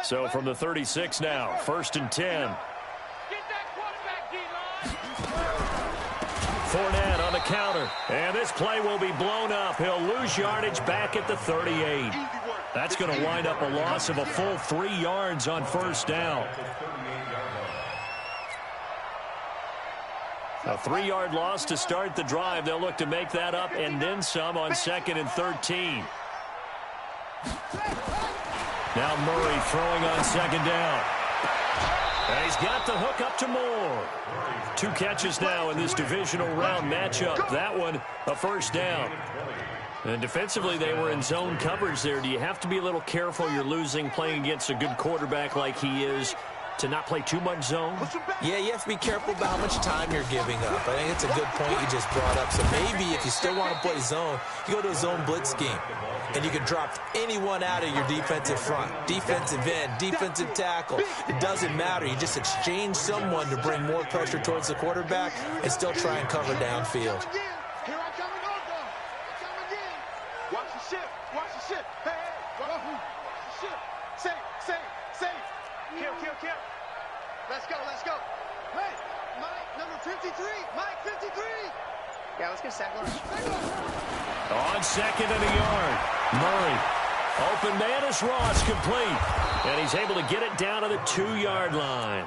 So from the 36 now, 1st and 10. Fournette on the counter, and this play will be blown up. He'll lose yardage back at the 38. That's going to wind up a loss of a full 3 yards on first down. A 3-yard loss to start the drive. They'll look to make that up and then some on 2nd and 13. Now Murray throwing on 2nd down. And he's got the hook up to Moore. 2 catches now in this divisional round matchup. That one, a first down. And defensively, they were in zone coverage there. Do you have to be a little careful? You're losing playing against a good quarterback like he is to not play too much zone? Yeah, you have to be careful about how much time you're giving up. I think it's a good point you just brought up. So maybe if you still want to play zone, you go to a zone blitz scheme. And you can drop anyone out of your defensive front. Defensive end, defensive tackle. It doesn't matter. You just exchange someone to bring more pressure towards the quarterback and still try and cover downfield. Here I come again. Come again. Watch the ship. Watch the ship. Hey, watch the ship. Safe. Kill. Let's go. Hey, Mike, number 53. Mike, 53. Yeah, let's get sack lunch. On 2nd and a yard. Murray. Open man is Ross, complete. And he's able to get it down to the 2-yard line.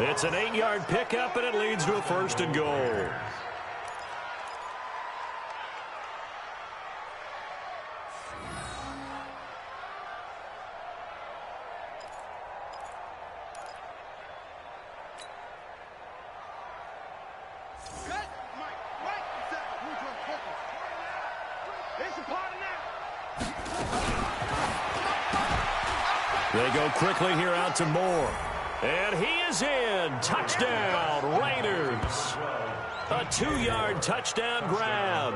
It's an 8-yard pickup, and it leads to a 1st and goal. They go quickly here out to Moore. And he is in. Touchdown, Raiders. A 2-yard touchdown grab.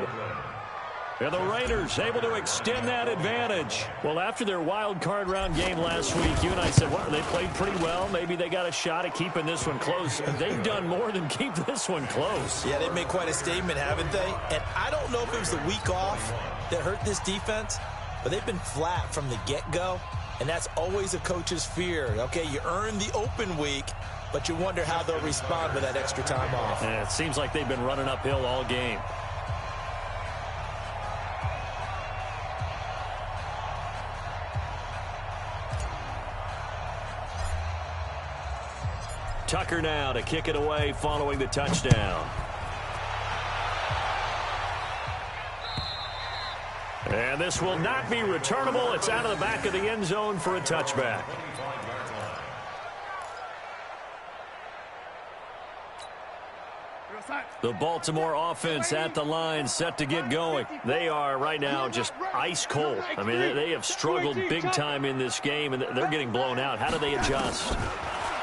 And the Raiders able to extend that advantage. Well, after their wild card round game last week, you and I said, well, they played pretty well. Maybe they got a shot at keeping this one close. They've done more than keep this one close. Yeah, they've made quite a statement, haven't they? And I don't know if it was the week off that hurt this defense, but they've been flat from the get-go. And that's always a coach's fear. Okay, you earn the open week, but you wonder how they'll respond with that extra time off. Yeah, it seems like they've been running uphill all game. Tucker now to kick it away following the touchdown. And this will not be returnable. It's out of the back of the end zone for a touchback. The Baltimore offense at the line, set to get going. They are right now just ice cold. I mean, they have struggled big time in this game, and they're getting blown out. How do they adjust?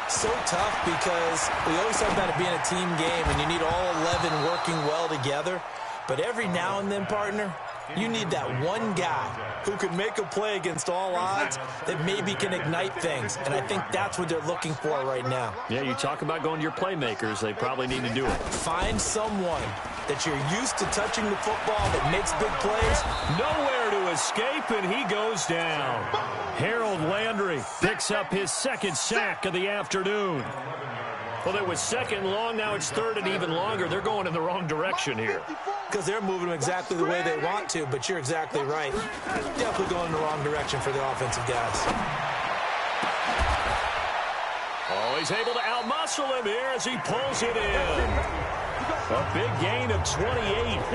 So tough because we always talk about it being a team game, and you need all 11 working well together. But every now and then, partner, You need that one guy who can make a play against all odds that maybe can ignite things, and I think that's what they're looking for right now. Yeah, you talk about going to your playmakers. They probably need to do it. Find someone that you're used to touching the football that makes big plays. Nowhere to escape, and he goes down. Harold Landry picks up his second sack of the afternoon. Well, it was second and long. Now it's third and even longer. They're going in the wrong direction here. Because they're moving exactly the way they want to, but you're exactly right. Definitely going in the wrong direction for the offensive guys. Oh, he's able to outmuscle him here as he pulls it in. A big gain of 28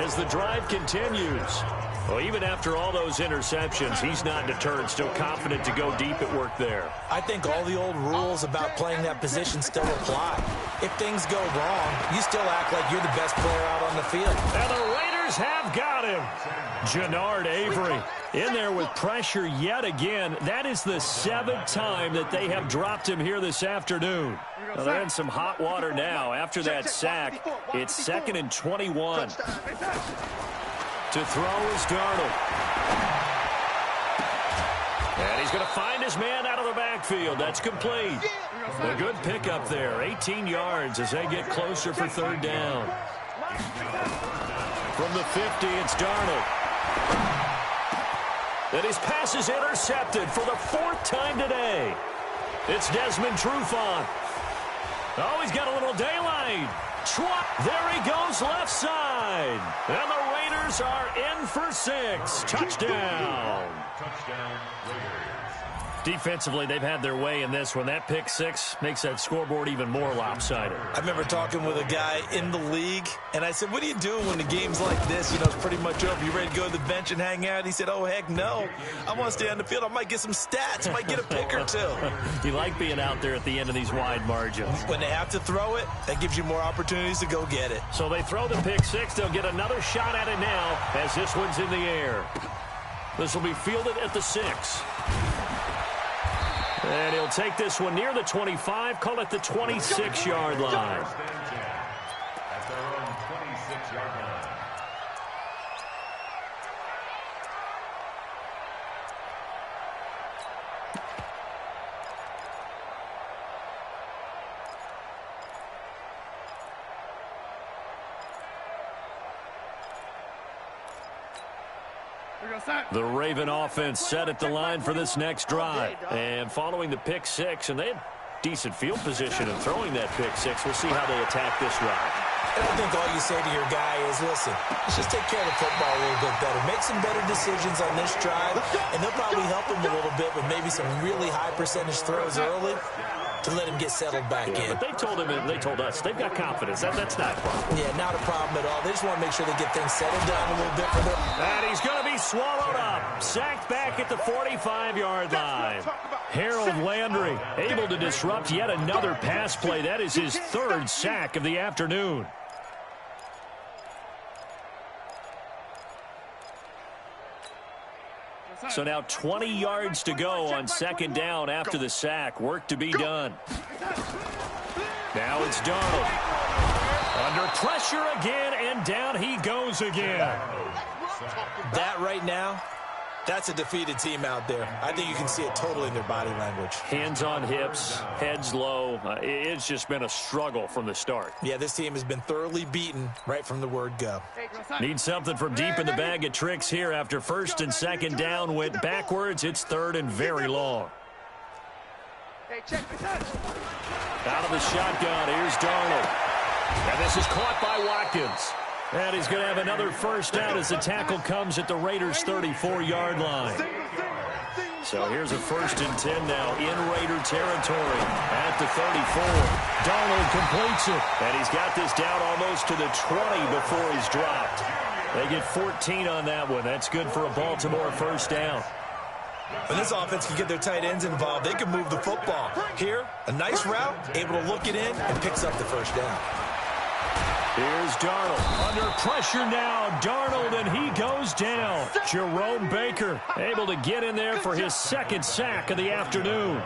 as the drive continues. Well, even after all those interceptions, he's not deterred, still confident to go deep at work there. I think all the old rules about playing that position still apply. If things go wrong, you still act like you're the best player out on the field. And the Raiders have got him. Jannard Avery in there with pressure yet again. That is the 7th time that they have dropped him here this afternoon. Well, they're in some hot water now. After that sack, it's 2nd and 21. To throw is Darnold. And he's going to find his man out of the backfield. That's complete. A good pickup there. 18 yards as they get closer for third down. From the 50, it's Darnold. And his pass is intercepted for the 4th time today. It's Desmond Trufant. Oh, he's got a little daylight. There he goes left side. And the Raiders are in for 6. Touchdown. Touchdown, Raiders. Defensively, they've had their way in this one. That pick 6 makes that scoreboard even more lopsided. I remember talking with a guy in the league, and I said, what do you do when the game's like this? You know, it's pretty much over. You ready to go to the bench and hang out? He said, oh, heck no. I want to stay on the field. I might get some stats. I might get a pick or two. You like being out there at the end of these wide margins. When they have to throw it, that gives you more opportunities to go get it. So they throw the pick 6. They'll get another shot at it now as this one's in the air. This will be fielded at the 6. And he'll take this one near the 25, call it the 26-yard line. At their own 26-yard line. The Raven offense set at the line for this next drive. And following the pick 6, and they had decent field position in throwing that pick 6. We'll see how they attack this drive. And I think all you say to your guy is, listen, let's just take care of the football a little bit better. Make some better decisions on this drive, and they'll probably help him a little bit with maybe some really high percentage throws early to let him get settled back in. But they told him, and they told us, they've got confidence. That's not a problem. Yeah, not a problem at all. They just want to make sure they get things settled down a little bit for them. And he's going to be swallowed up. Sacked back at the 45-yard line. Harold Landry able to disrupt yet another pass play. That is his 3rd sack of the afternoon. So now 20 yards to go on 2nd down after the sack. Work to be done. Now it's Darnold. Under pressure again, and down he goes again. That right now, that's a defeated team out there. I think you can see it totally in their body language. Hands on hips, heads low. It's just been a struggle from the start. Yeah, this team has been thoroughly beaten right from the word go. Need something from deep in the bag of tricks here after 1st and 2nd down went backwards. It's 3rd and very long. Out of the shotgun, here's Darnold. And this is caught by Watkins. And he's going to have another 1st down as the tackle comes at the Raiders' 34-yard line. So here's a 1st and 10 now in Raider territory at the 34. Darnold completes it. And he's got this down almost to the 20 before he's dropped. They get 14 on that one. That's good for a Baltimore 1st down. When this offense can get their tight ends involved, they can move the football. Here, a nice route, able to look it in, and picks up the 1st down. Here's Darnold. Under pressure now, Darnold, and he goes down. Jerome Baker able to get in there for his 2nd sack of the afternoon.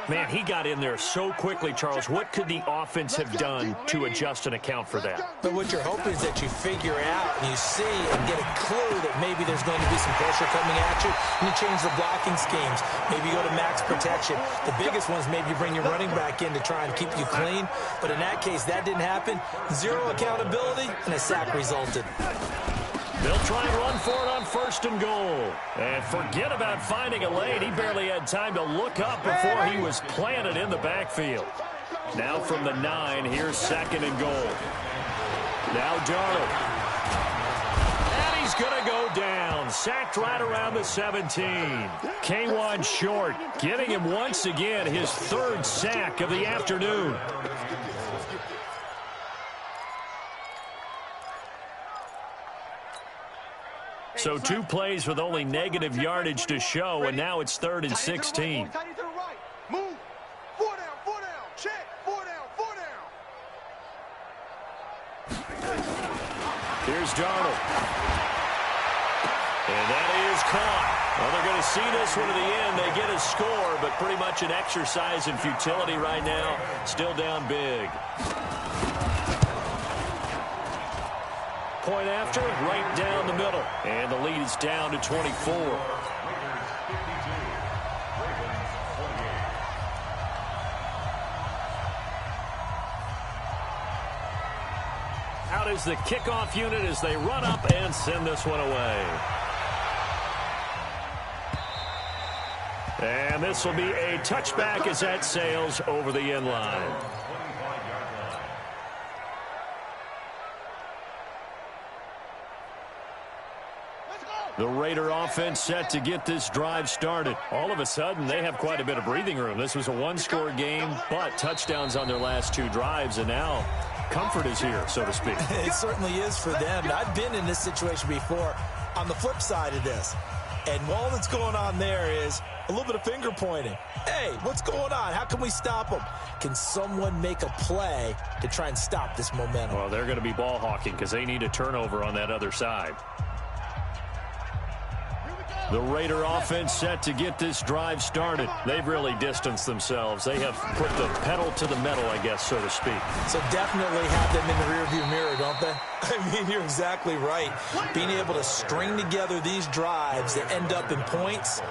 Man, he got in there so quickly, Charles. What could the offense have done to adjust and account for that? But what you're hoping is that you figure out and you see and get a clue that maybe there's going to be some pressure coming at you, and you change the blocking schemes. Maybe you go to max protection. The biggest one is maybe you bring your running back in to try and keep you clean. But in that case, that didn't happen. Zero accountability, and a sack resulted. They'll try and run for it on 1st and goal. And forget about finding a lane. He barely had time to look up before he was planted in the backfield. Now from the 9, here's 2nd and goal. Now Darnold. And he's going to go down. Sacked right around the 17. K1 short, getting him once again his 3rd sack of the afternoon. So 2 plays with only negative yardage to show, and now it's 3rd and 16. Move. 4 down, 4 down. Check. 4 down, 4 down. Here's Darnold. And that is caught. Well, they're going to see this one to the end. They get a score, but pretty much an exercise in futility right now. Still down big. Point after, right down the middle. And the lead is down to 24. Out is the kickoff unit as they run up and send this one away. And this will be a touchback as that sails over the end line. The Raider offense set to get this drive started. All of a sudden, they have quite a bit of breathing room. This was a 1-score game, but touchdowns on their last 2 drives, and now comfort is here, so to speak. It certainly is for them. I've been in this situation before on the flip side of this. And all that's going on there is a little bit of finger pointing. Hey, what's going on? How can we stop them? Can someone make a play to try and stop this momentum? Well, they're going to be ball hawking because they need a turnover on that other side. The Raider offense set to get this drive started. They've really distanced themselves. They have put the pedal to the metal, I guess, so to speak. So definitely have them in the rearview mirror, don't they? I mean, you're exactly right. Being able to string together these drives that end up in points,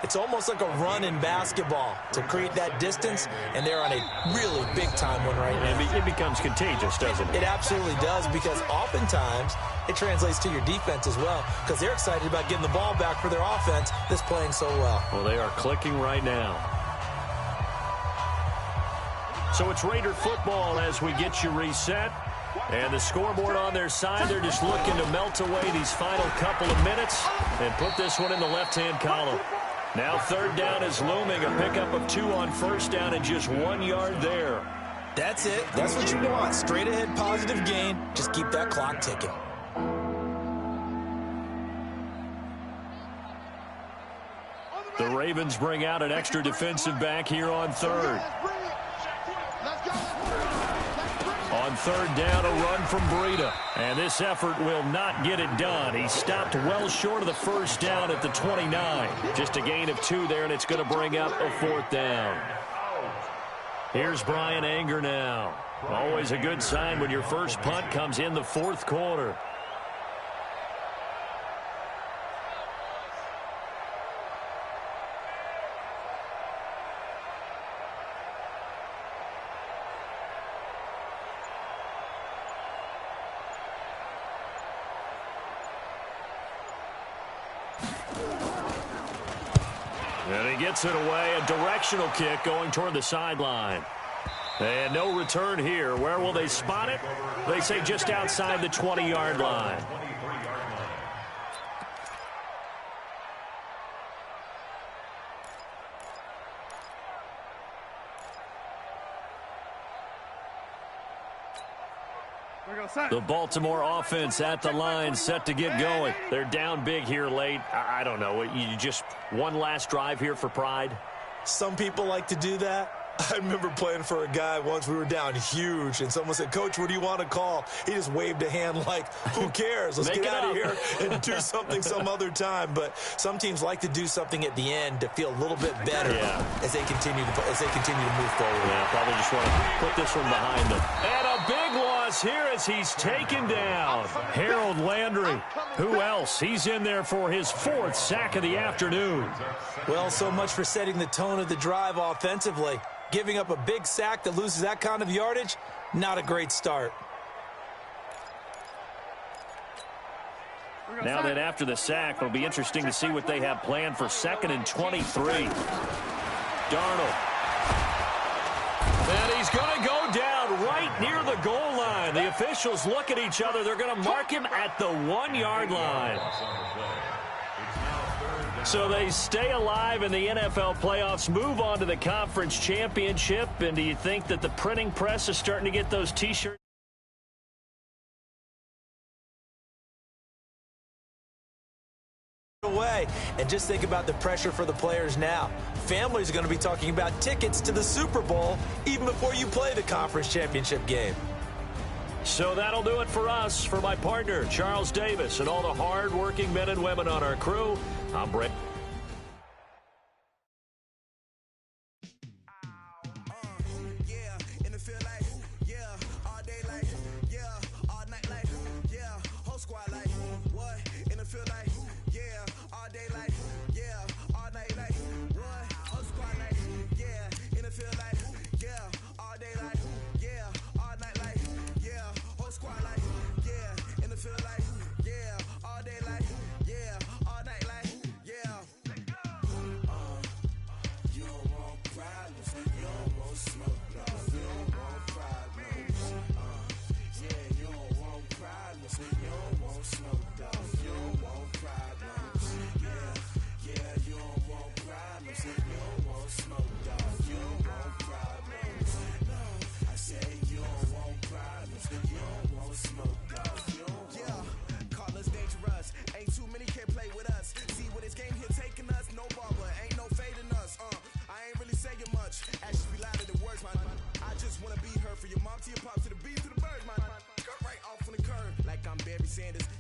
it's almost like a run in basketball to create that distance, and they're on a really big-time one right now. It becomes contagious, doesn't it? It absolutely does, because oftentimes it translates to your defense as well, because they're excited about getting the ball back for their offense that's playing so well. Well, they are clicking right now. So it's Raider football as we get you reset. And the scoreboard on their side, they're just looking to melt away these final couple of minutes and put this one in the left-hand column. Now 3rd down is looming, a pickup of 2 on 1st down and just 1 yard there. That's it. That's what you want. Straight ahead, positive gain. Just keep that clock ticking. The Ravens bring out an extra defensive back here on 3rd. On 3rd down, a run from Breida. And this effort will not get it done. He stopped well short of the 1st down at the 29. Just a gain of 2 there, and it's going to bring up a 4th down. Here's Brian Anger now. Always a good sign when your first punt comes in the 4th quarter. And he gets it away, a directional kick going toward the sideline. And no return here. Where will they spot it? They say just outside the 20-yard line. The Baltimore offense at the line, set to get going. They're down big here late. I don't know. You just one last drive here for pride? Some people like to do that. I remember playing for a guy once. We were down huge, and someone said, "Coach, what do you want to call?" He just waved a hand like, who cares? Let's get out of here and do something some other time. But some teams like to do something at the end to feel a little bit better as they continue to move forward. Yeah, probably just want to put this one behind them. And a big loss here as he's taken down. Harold Landry. Who else? He's in there for his 4th sack of the afternoon. Well, so much for setting the tone of the drive offensively. Giving up a big sack that loses that kind of yardage, not a great start. Now then, after the sack, it'll be interesting to see what they have planned for 2nd and 23. Darnold. And he's going to go down right near the goal line. The officials look at each other. They're going to mark him at the 1-yard line. So they stay alive in the NFL playoffs, move on to the conference championship. And do you think that the printing press is starting to get those T-shirts? Away. And just think about the pressure for the players now. Families are going to be talking about tickets to the Super Bowl even before you play the conference championship game. So that'll do it for us. For my partner, Charles Davis, and all the hard-working men and women on our crew, I'm Brett.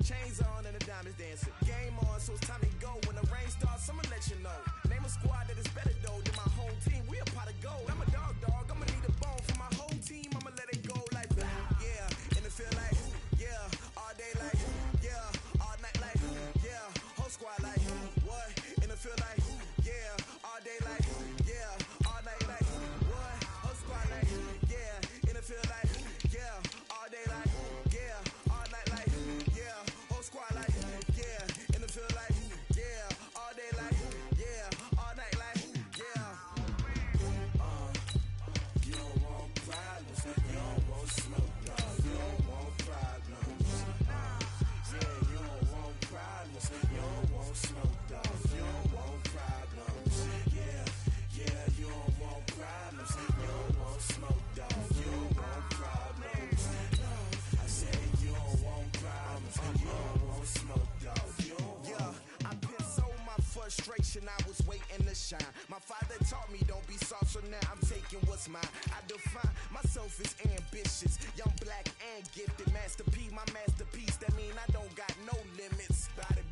Chains on and the diamonds dancing. Game on, so it's time to go. When the rain starts, I'ma let you know. Name a squad that is better though than my home team. We a pot of gold. I'm a dog. I'ma need a bone for my whole team. I'ma let it go like yeah. And it feel like yeah. All day like yeah. All night like yeah. Whole squad like what? And it feel like yeah. All day like yeah. All night like what? Whole squad like yeah. And it feel like yeah. All day like yeah. All night like yeah. Whole squad like yeah. And it feel like yeah. All day like yeah. All night like yeah. You don't want problems. You don't want smoke, dog. You don't want problems. Yeah, you don't want problems. You don't want smoke, dog. You don't want problems. Yeah, you don't want problems. You don't want smoke, dog. You don't want problems. No, I said you don't want problems. You don't want smoke, dog. You don't want. Yeah, I pissed so my frustration. I was waiting to shine. My father taught me don't be soft, so now I'm taking what's mine. I define myself as ambitious, young, black, and gifted. Master P, my masterpiece. That mean I don't got no limits. Bout it,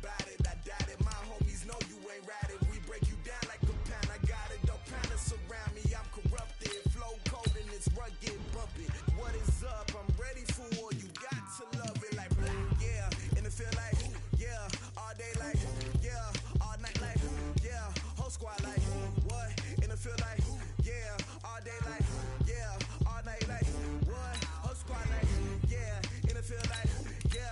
I doubt it. My homies know you ain't ride it. We break you down like a pound. I got it, don't pound us around me. I'm corrupted, flow cold and it's rugged, bumpy. What is up? I'm ready for war. You got to love it like yeah. And it feel like yeah. All day like yeah. All night like yeah. Whole squad like what? And it feel like yeah. All day like yeah. All night like what? Whole squad like yeah. And it feel like yeah.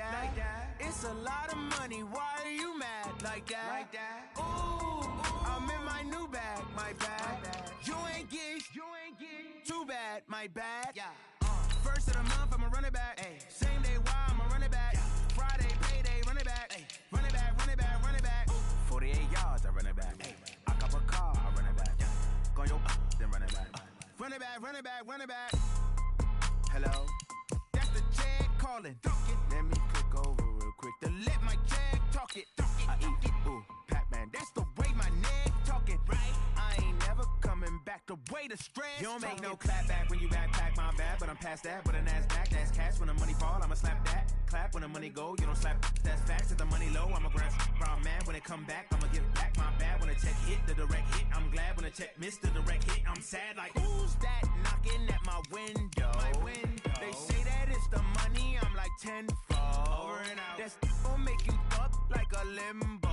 that. It's a lot of money. Why are you mad like that? Ooh, I'm in my new bag, my bad. You ain't get too bad, my bad. First of the month, I'ma run it back. Same day, why I'ma run it back. Friday, payday, run it back. Run it back, run it back, run it back. 48 yards, I run it back. I cop a car, I run it back. Go your then run it back. Run it back, run it back, run it back. Hello? That's the check calling. Let me click over real quick to let my check talk it. I eat it, ooh, Pac-Man. That's the way my neck talking. Right? I ain't never coming back. The way the stress. You don't make no clap back when you backpack my bad, but I'm past that. With a NASDAQ, that's cash. When the money fall, I'ma slap that. Clap when the money go, you don't slap. That's facts. If the money low, I'ma grab brown man. When it come back, I'ma give back my bad. When the check hit, the direct hit. I'm glad when the check missed the direct hit. I'm sad like, who's that knocking at my window? They say that it's the money, I'm like tenfold. Over and out. That's gon' make you up like a limbo.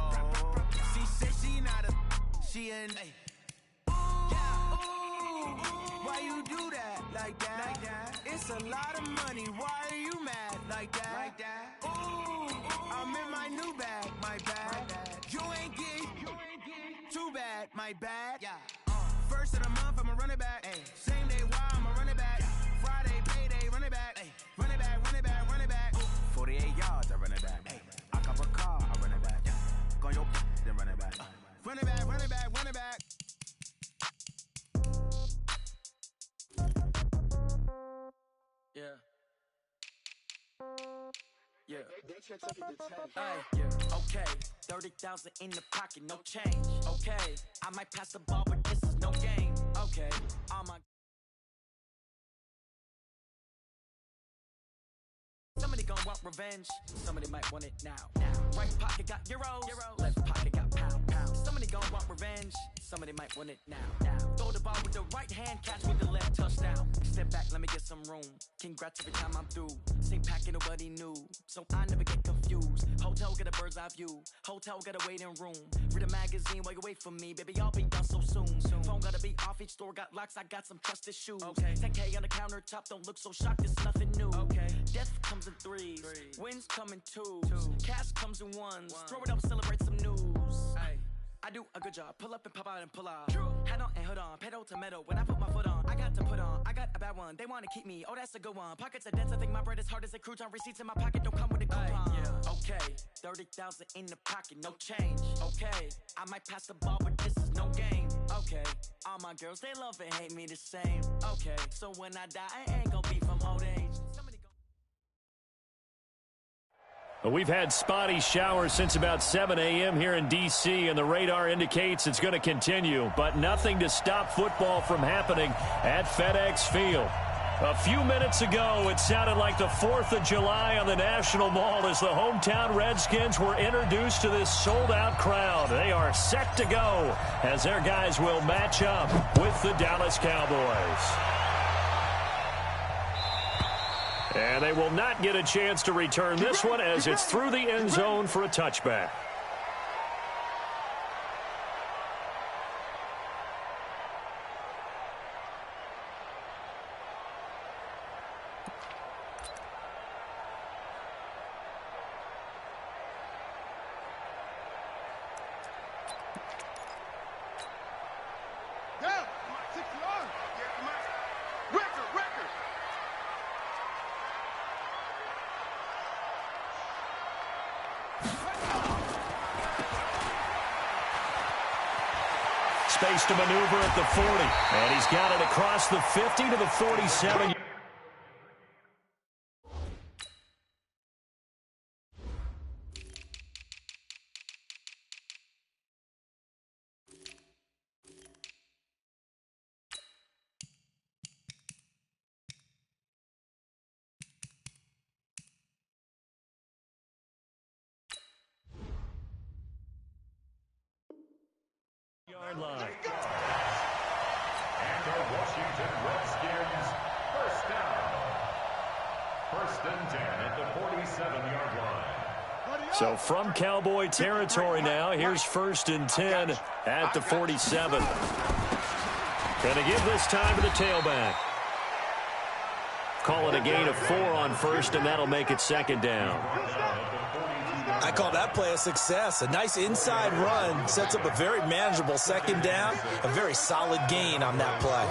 She said she not a, she an why you do that like that? It's a lot of money. Why are you mad like that? Ooh, I'm in my new bag, my bad. You ain't get too bad, my bad. First of the month, I'ma run it back. Same day, why I'ma run it back. Friday, payday, run it back. Run it back, run it back, run it back. 48 yards, I run it back. I cop a car, I run it back. Go your then run it back. Run it back, run it back, run it back. Yeah. Okay, 30,000 in the pocket, no change. Okay, I might pass the ball, but this is no game. Okay, all my. Somebody gon' want revenge. Somebody might want it now. Right pocket got euros. Left pocket got pound. Somebody gon' want revenge. Somebody might want it now. Throw the ball with the right hand, catch with the left, touchdown. Step back, let me get some room. Congrats every time I'm through. Same packet, nobody knew, so I never get confused. Hotel get a bird's eye view. Hotel got a waiting room. Read a magazine while you wait for me, baby. I'll be done so soon. Phone gotta be off. Each store got locks. I got some trusted shoes. 10K on the countertop. Don't look so shocked. It's nothing new. Death comes in threes. Wins come in twos. Cash comes in ones. Throw it up, celebrate some news. I do a good job. Pull up and pop out and pull out. Head on and hood on. Pedal to metal. When I put my foot on, I got to put on. I got a bad one. They want to keep me. Oh, that's a good one. Pockets are dense. I think my bread is hard as a crouton. Receipts in my pocket don't come with a coupon. Okay, 30,000 in the pocket, no change. Okay, I might pass the ball, but this is no game. Okay, all my girls, they love and hate me the same. Okay, so when I die, I ain't gonna be from old age. We've had spotty showers since about 7 a.m. here in D.C., and the radar indicates it's going to continue, but nothing to stop football from happening at FedEx Field. A few minutes ago, it sounded like the 4th of July on the National Mall as the hometown Redskins were introduced to this sold-out crowd. They are set to go as their guys will match up with the Dallas Cowboys. And they will not get a chance to return this one as it's through the end zone for a touchback. Space to maneuver at the 40. And he's got it across the 50 to the 47. Yard line. And the Washington Redskins, first down. First and 10 at the 47-yard line. So from Cowboy territory now, here's first and 10 at the 47. Going to give this time to the tailback. Call it a gain of 4 on first, and that'll make it second down. I call that play a success. A nice inside run sets up a very manageable second down, a very solid gain on that play.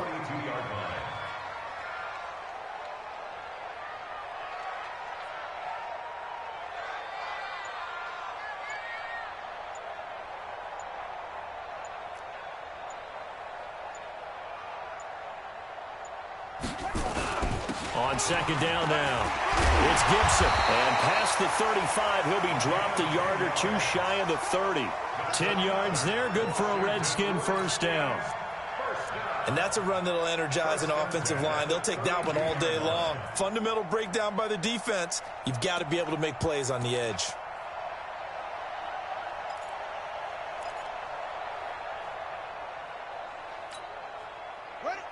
On second down now, it's Gibson. And past the 35, he'll be dropped a yard or two shy of the 30. 10 yards there, good for a Redskin first down. And that's a run that'll energize an offensive line. They'll take that one all day long. Fundamental breakdown by the defense. You've got to be able to make plays on the edge.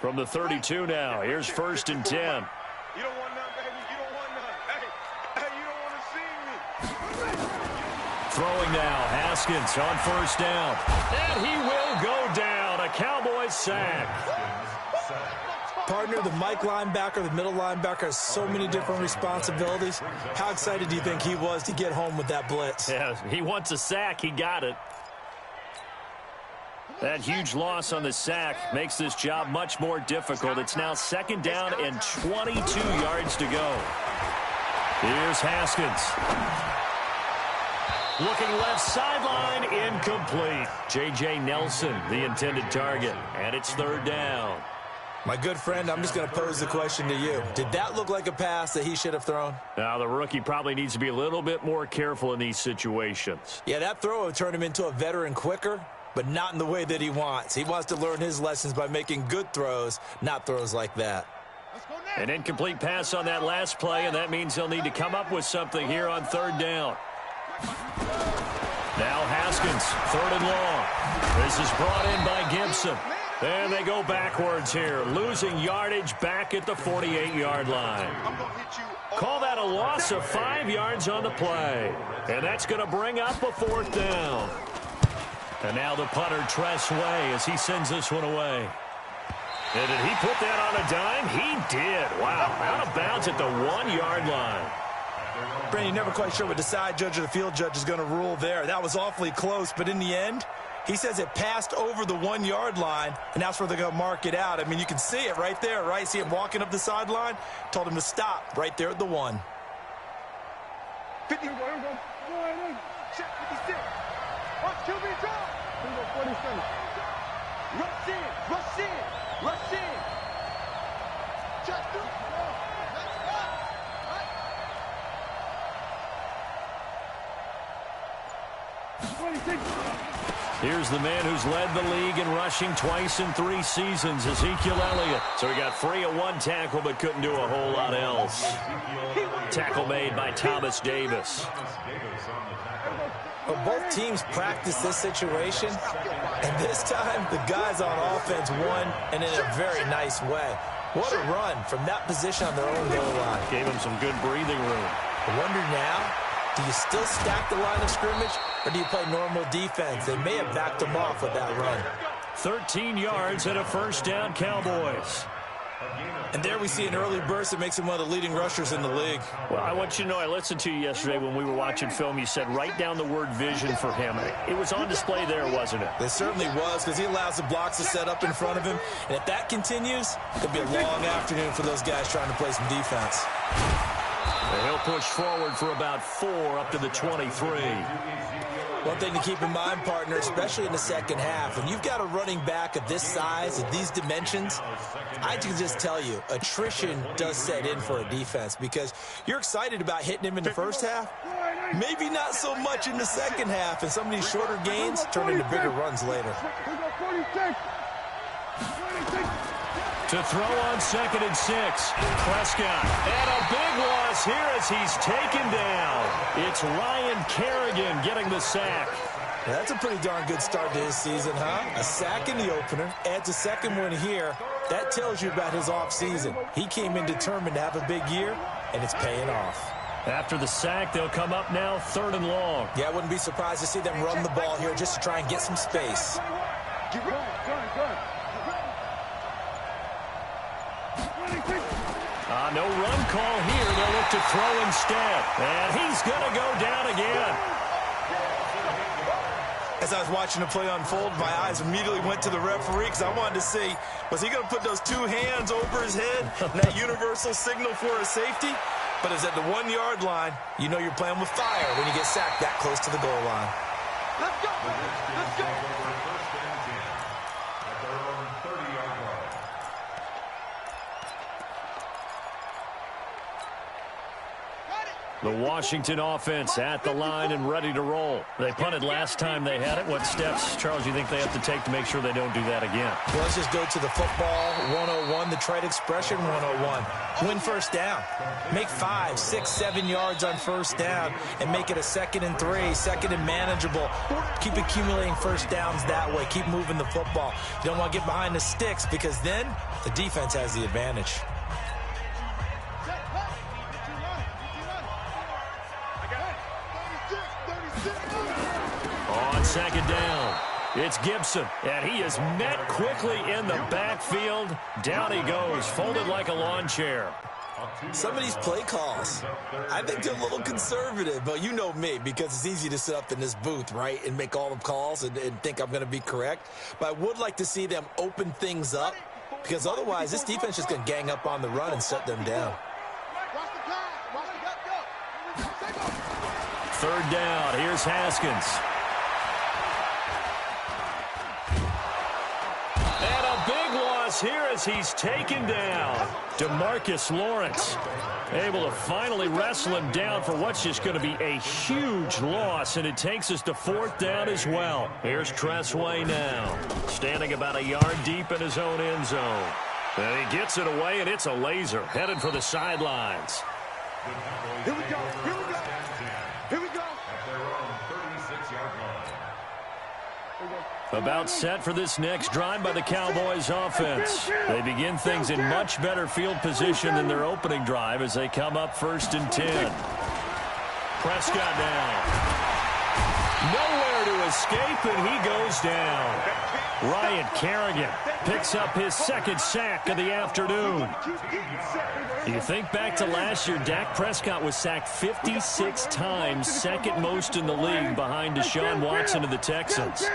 From the 32 now, here's first and 10. You don't want none, baby. You don't want none. Hey, you don't want to see me. Throwing now, Haskins on first down. And he will go down. A Cowboys sack. Partner, the Mike linebacker, the middle linebacker has so many different responsibilities. How excited do you think he was to get home with that blitz? Yeah, he wants a sack. He got it. That huge loss on the sack makes this job much more difficult. It's now second down and 22 yards to go. Here's Haskins. Looking left sideline, incomplete. J.J. Nelson, the intended target, and it's third down. My good friend, I'm just going to pose the question to you. Did that look like a pass that he should have thrown? Now, the rookie probably needs to be a little bit more careful in these situations. Yeah, that throw would turn him into a veteran quicker, but not in the way that he wants. He wants to learn his lessons by making good throws, not throws like that. An incomplete pass on that last play, and that means they'll need to come up with something here on third down. Now Haskins, third and long. This is brought in by Gibson. And they go backwards here, losing yardage back at the 48-yard line. Call that a loss of 5 yards on the play. And that's going to bring up a fourth down. And now the punter, Tress Way, as he sends this one away. And did he put that on a dime? He did. Wow, out of bounds at the 1-yard line. Brandon, you're never quite sure what the side judge or the field judge is going to rule there. That was awfully close, but in the end, he says it passed over the 1-yard line, and that's where they're going to mark it out. I mean, you can see it right there, right? See him walking up the sideline? Told him to stop right there at the 1. 50. Here we go. Check 56. Watch QB drop. Here we go, 47. Rush in. Rush in. Rush in. Check through. Here's the man who's led the league in rushing twice in 3 seasons, Ezekiel Elliott. So he got free of 1 tackle but couldn't do a whole lot else. Tackle made by Thomas Davis. Well, both teams practiced this situation, and this time the guys on offense won, and in a very nice way. What a run from that position on their own goal line. Gave him some good breathing room. I wonder now, do you still stack the line of scrimmage, or do you play normal defense? They may have backed them off with that run. 13 yards and a first down, Cowboys. And there we see an early burst that makes him one of the leading rushers in the league. Well, I want you to know, I listened to you yesterday when we were watching film. You said write down the word vision for him. It was on display there, wasn't it? It certainly was, because he allows the blocks to set up in front of him. And if that continues, it'll be a long afternoon for those guys trying to play some defense. And he'll push forward for about 4 up to the 23. One thing to keep in mind, partner, especially in the second half, when you've got a running back of this size, of these dimensions, I can just tell you, attrition does set in for a defense, because you're excited about hitting him in the first half, maybe not so much in the second half, and some of these shorter gains turn into bigger runs later. To throw on 2nd and 6, Prescott. And a big loss here as he's taken down. It's Ryan Kerrigan getting the sack. Now, that's a pretty darn good start to his season, huh? A sack in the opener, adds a second one here. That tells you about his offseason. He came in determined to have a big year, and it's paying off. After the sack, they'll come up now 3rd and long. Yeah, I wouldn't be surprised to see them run the ball here just to try and get some space. Get ready. Go. No run call here. They'll look to throw instead. And he's going to go down again. As I was watching the play unfold, my eyes immediately went to the referee because I wanted to see, was he going to put those two hands over his head, that universal signal for a safety? But it's at the 1 yard line. You know you're playing with fire when you get sacked that close to the goal line. Let's go. Let's go. First and 10 at their own 30-yard line. The Washington offense at the line and ready to roll. They punted last time they had it. What steps, Charles, do you think they have to take to make sure they don't do that again? Well, let's just go to the football 101, the trite expression 101. Win first down. Make 5, 6, 7 yards on first down and make it a 2nd and 3, 2nd and manageable. Keep accumulating first downs that way. Keep moving the football. You don't want to get behind the sticks because then the defense has the advantage. On second down, it's Gibson, and he is met quickly in the backfield. Down he goes, folded like a lawn chair. Some of these play calls, I think they're a little conservative, but you know me, because it's easy to sit up in this booth, right, and make all the calls and think I'm going to be correct. But I would like to see them open things up, because otherwise this defense is going to gang up on the run and shut them down. Third down, here's Haskins. And a big loss here as he's taken down. DeMarcus Lawrence able to finally wrestle him down for what's just going to be a huge loss, and it takes us to fourth down as well. Here's Tressway now, standing about a yard deep in his own end zone. And he gets it away, and it's a laser, headed for the sidelines. Here we go. Here we go. Here we go. At their own 36-yard line. About set for this next drive by the Cowboys offense. They begin things in much better field position than their opening drive as they come up 1st and 10. Prescott now. Nowhere to escape, and he goes down. Ryan Kerrigan picks up his 2nd sack of the afternoon. You think back to last year, Dak Prescott was sacked 56 times, 2nd most in the league behind Deshaun Watson of the Texans.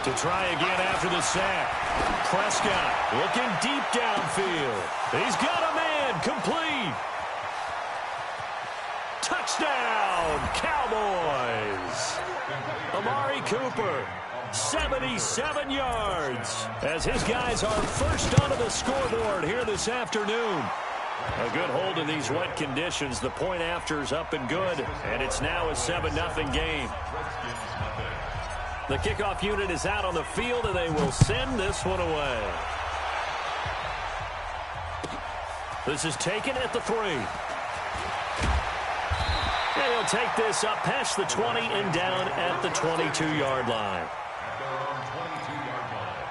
To try again after the sack. Prescott looking deep downfield. He's got a man, complete. Touchdown, Cowboys. Amari Cooper, 77 yards, as his guys are first onto the scoreboard here this afternoon. A good hold in these wet conditions. The point after's up and good, and it's now a 7-0 game. The kickoff unit is out on the field, and they will send this one away. This is taken at the 3. And he'll take this up past the 20 and down at the 22-yard line. At their own 22-yard line.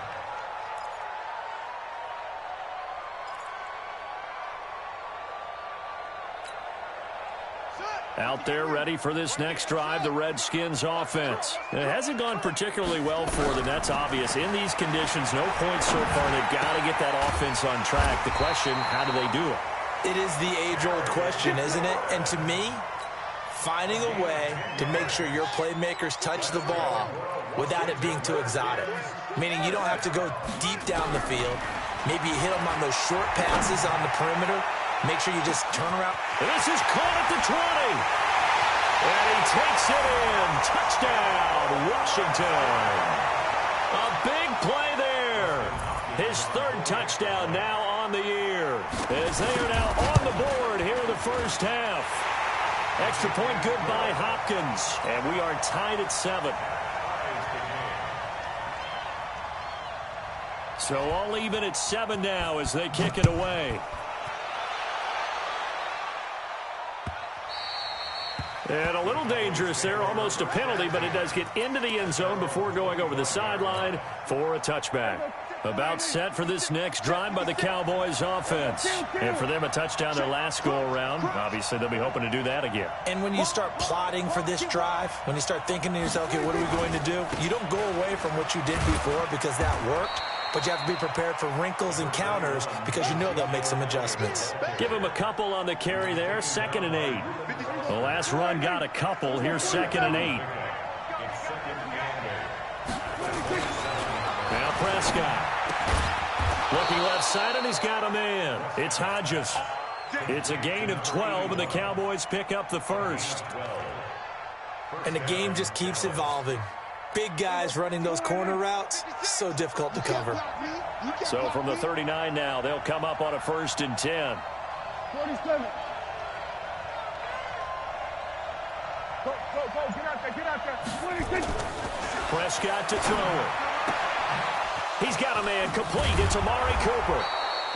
Out there ready for this next drive, the Redskins offense. It hasn't gone particularly well for them. That's obvious. In these conditions, no points so far. They've got to get that offense on track. The question, how do they do it? It is the age-old question, isn't it? And to me, finding a way to make sure your playmakers touch the ball without it being too exotic. Meaning you don't have to go deep down the field. Maybe you hit them on those short passes on the perimeter. Make sure you just turn around. This is caught at the 20. And he takes it in. Touchdown, Washington. A big play there. His 3rd touchdown now on the year, as they are now on the board here in the first half. Extra point good by Hopkins, and we are tied at 7. So all even at 7 now as they kick it away. And a little dangerous there, almost a penalty, but it does get into the end zone before going over the sideline for a touchback. About set for this next drive by the Cowboys offense. And for them, a touchdown their last go-around. Obviously, they'll be hoping to do that again. And when you start plotting for this drive, when you start thinking to yourself, okay, what are we going to do? You don't go away from what you did before because that worked. but you have to be prepared for wrinkles and counters because you know they'll make some adjustments. Give him a couple on the carry there, 2nd and 8. The last run got a couple. Here's 2nd and 8. Now Prescott. Looking left side, and he's got a man. It's Hodges. It's a gain of 12, and the Cowboys pick up the first. And the game just keeps evolving. Big guys running those corner routes, so difficult to cover. So from the 39 now, they'll come up on a 1st and 10. 47. Go, get out there. 26. Prescott to throw it. He's got a man complete. It's Amari Cooper.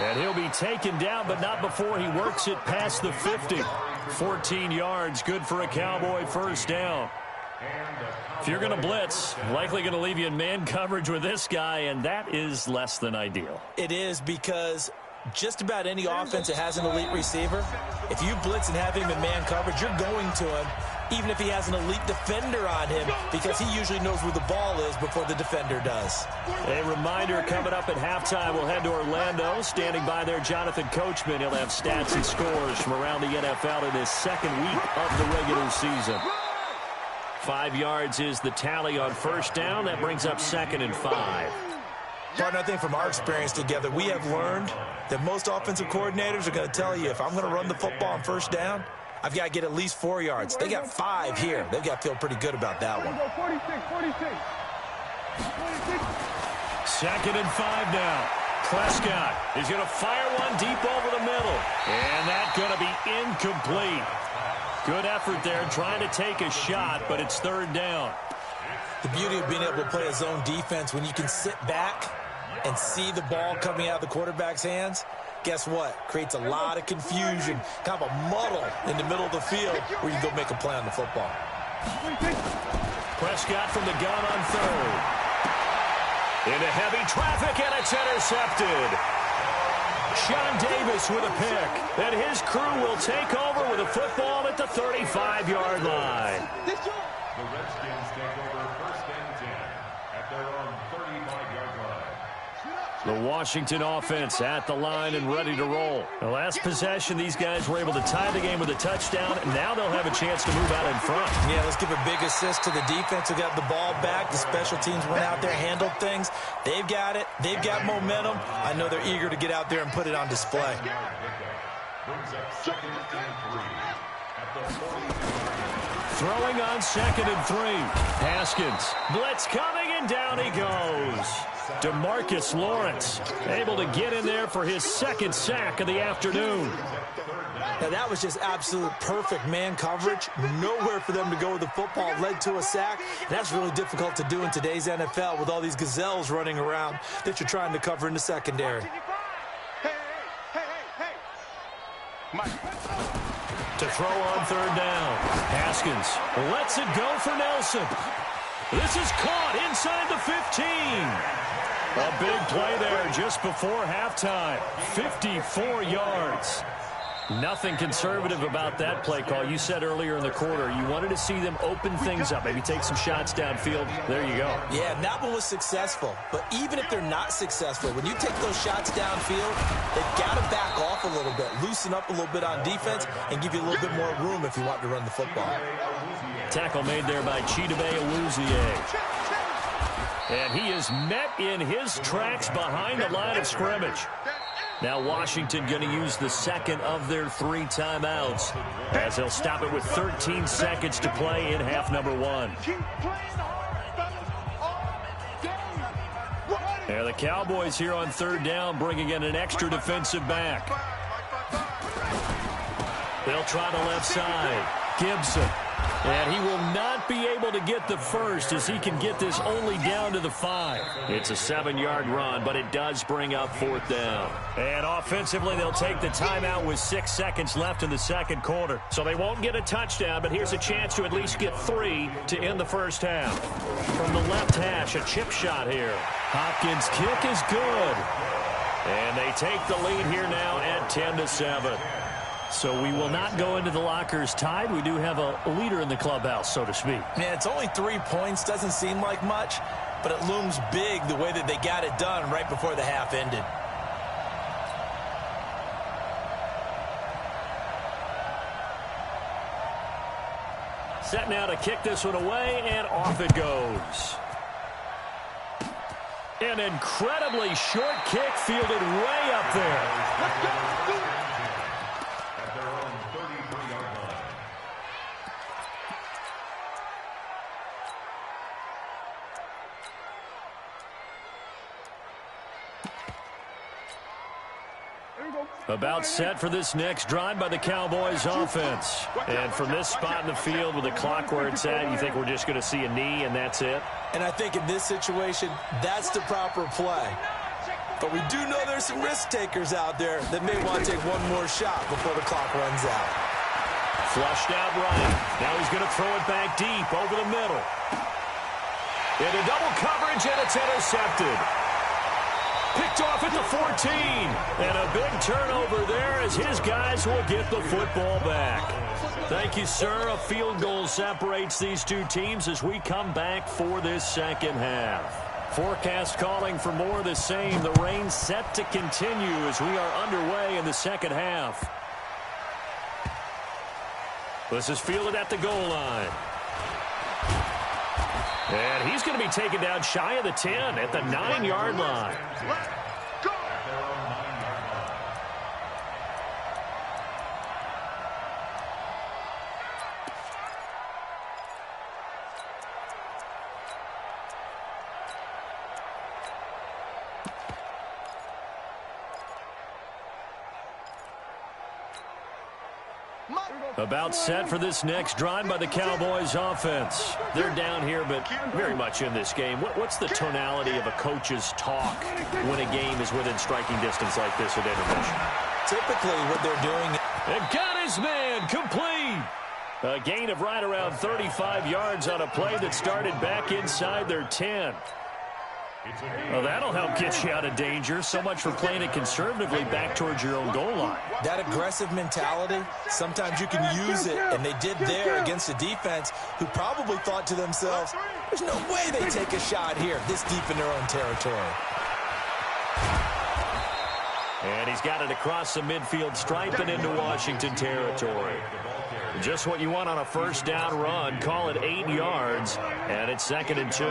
And he'll be taken down, but not before he works it past the 50. 14 yards, good for a Cowboy first down. If you're going to blitz, likely going to leave you in man coverage with this guy, and that is less than ideal. It is, because just about any offense that has an elite receiver, if you blitz and have him in man coverage, you're going to him, even if he has an elite defender on him, because he usually knows where the ball is before the defender does. A reminder, coming up at halftime, we'll head to Orlando. Standing by there, Jonathan Coachman. He'll have stats and scores from around the NFL in his 2nd week of the regular season. 5 yards is the tally on first down. That brings up 2nd and 5. Partner, I think from our experience together, we have learned that most offensive coordinators are going to tell you, if I'm going to run the football on first down, I've got to get at least 4 yards. They got 5 here. They've got to feel pretty good about that one. 46. 2nd and 5 now. Prescott is going to fire one deep over the middle. And that's going to be incomplete. Good effort there, trying to take a shot, but it's 3rd down. The beauty of being able to play a zone defense, when you can sit back and see the ball coming out of the quarterback's hands, guess what? Creates a lot of confusion, kind of a muddle in the middle of the field where you can go make a play on the football. Prescott from the gun on 3rd. Into heavy traffic, and it's intercepted. Sean Davis with a pick. Then his crew will take over with a football at the 35-yard line. The Redskins take over 1st and 10 at their own 35-yard line. The Washington offense at the line and ready to roll. The last possession, these guys were able to tie the game with a touchdown, and now they'll have a chance to move out in front. Yeah, let's give a big assist to the defense who got the ball back. The special teams went out there, handled things. They've got it. They've got momentum. I know they're eager to get out there and put it on display. Brings up 2nd and 3 at the 40. Throwing on 2nd and 3. Haskins. Blitz coming, and down he goes. DeMarcus Lawrence able to get in there for his 2nd sack of the afternoon. Now, that was just absolute perfect man coverage. Nowhere for them to go with the football. Led to a sack. That's really difficult to do in today's NFL with all these gazelles running around that you're trying to cover in the secondary. To throw on 3rd down. Haskins lets it go for Nelson. This is caught inside the 15. A big play there just before halftime. 54 yards. Nothing conservative about that play call. You said earlier in the quarter you wanted to see them open things up, maybe take some shots downfield. There you go. Yeah, and that one was successful. But even if they're not successful, when you take those shots downfield, they've got to back off a little bit, loosen up a little bit on defense, and give you a little bit more room if you want to run the football. Tackle made there by Chidobe Awuzie. And he is met in his tracks behind the line of scrimmage. Now Washington going to use the 2nd of their 3 timeouts as they'll stop it with 13 seconds to play in half number 1. And the Cowboys here on 3rd down bringing in an extra defensive back. They'll try the left side. Gibson. And he will not be able to get the first as he can get this only down to the 5. It's a 7-yard run, but it does bring up 4th down. And offensively, they'll take the timeout with 6 seconds left in the 2nd quarter. So they won't get a touchdown, but here's a chance to at least get 3 to end the first half. From the left hash, a chip shot here. Hopkins' kick is good. And they take the lead here now at 10-7. So we will not go into the lockers tied. We do have a leader in the clubhouse, so to speak. Yeah, it's only 3 points. Doesn't seem like much. but it looms big the way that they got it done right before the half ended. Set now to kick this one away, and off it goes. An incredibly short kick fielded way up there. Let's go. At their own 33-yard line. About set for this next drive by the Cowboys offense. And from this spot in the field with the clock where it's at, you think we're just going to see a knee and that's it? And I think in this situation, that's the proper play. But we do know there's some risk takers out there that may want to take one more shot before the clock runs out. Flushed out right. Now he's going to throw it back deep over the middle. Into double coverage, and it's intercepted. Picked off at the 14. And a big turnover there as his guys will get the football back. Thank you, sir. A field goal separates these two teams as we come back for this second half. Forecast calling for more of the same. The rain set to continue as we are underway in the second half. This is fielded at the goal line. And he's going to be taken down shy of the 10 at the 9-yard line. Let's go. About set for this next drive by the Cowboys offense. They're down here, but very much in this game. What's the tonality of a coach's talk when a game is within striking distance like this at intermission? Typically what they're doing... And got his man complete. A gain of right around 35 yards on a play that started back inside their 10. Well, that'll help get you out of danger. So much for playing it conservatively back towards your own goal line. That aggressive mentality, sometimes you can use it, and they did there against a defense who probably thought to themselves, there's no way they take a shot here this deep in their own territory. And he's got it across the midfield stripe and into Washington territory. Just what you want on a first down run. Call it 8 yards, and it's 2nd and 2.